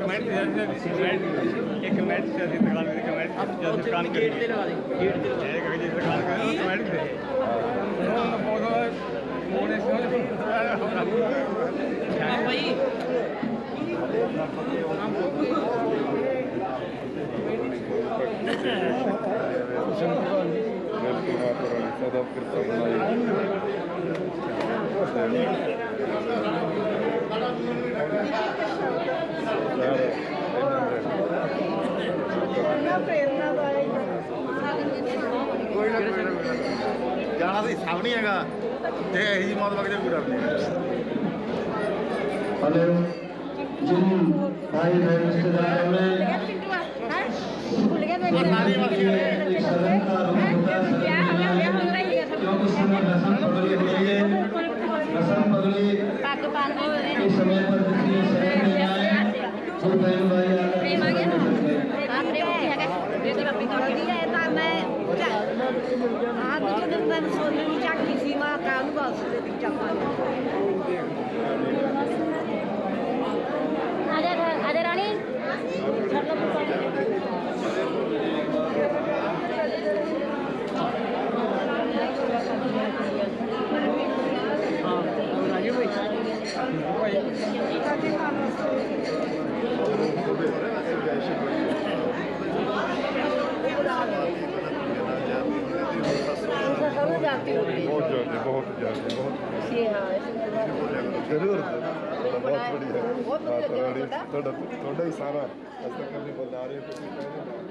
कमेंट एक कमेंट से अधिक दुकान में कमेंट जैसे दुकान के गेट पे लगा दे गेट पे एक अगर जैसे दुकान का कमेंट दे फोटो मोने से हां भाई जाना तो हिसाब नहीं हैगा जे यही मौत वक्त कोई डर नहीं। हेलो जिन भाई बहन रिश्तेदारों में एक सदन का रूप होता है क्योंकि इस समय रसम पगड़ी हो रही है। रसम पगड़ी के समय पर देखिए सदन में आए जो बहन भाई ada Rani बहुत जरूर बहुत बढ़िया थोड़ा ही सारा ऐसा करने बता रहे हो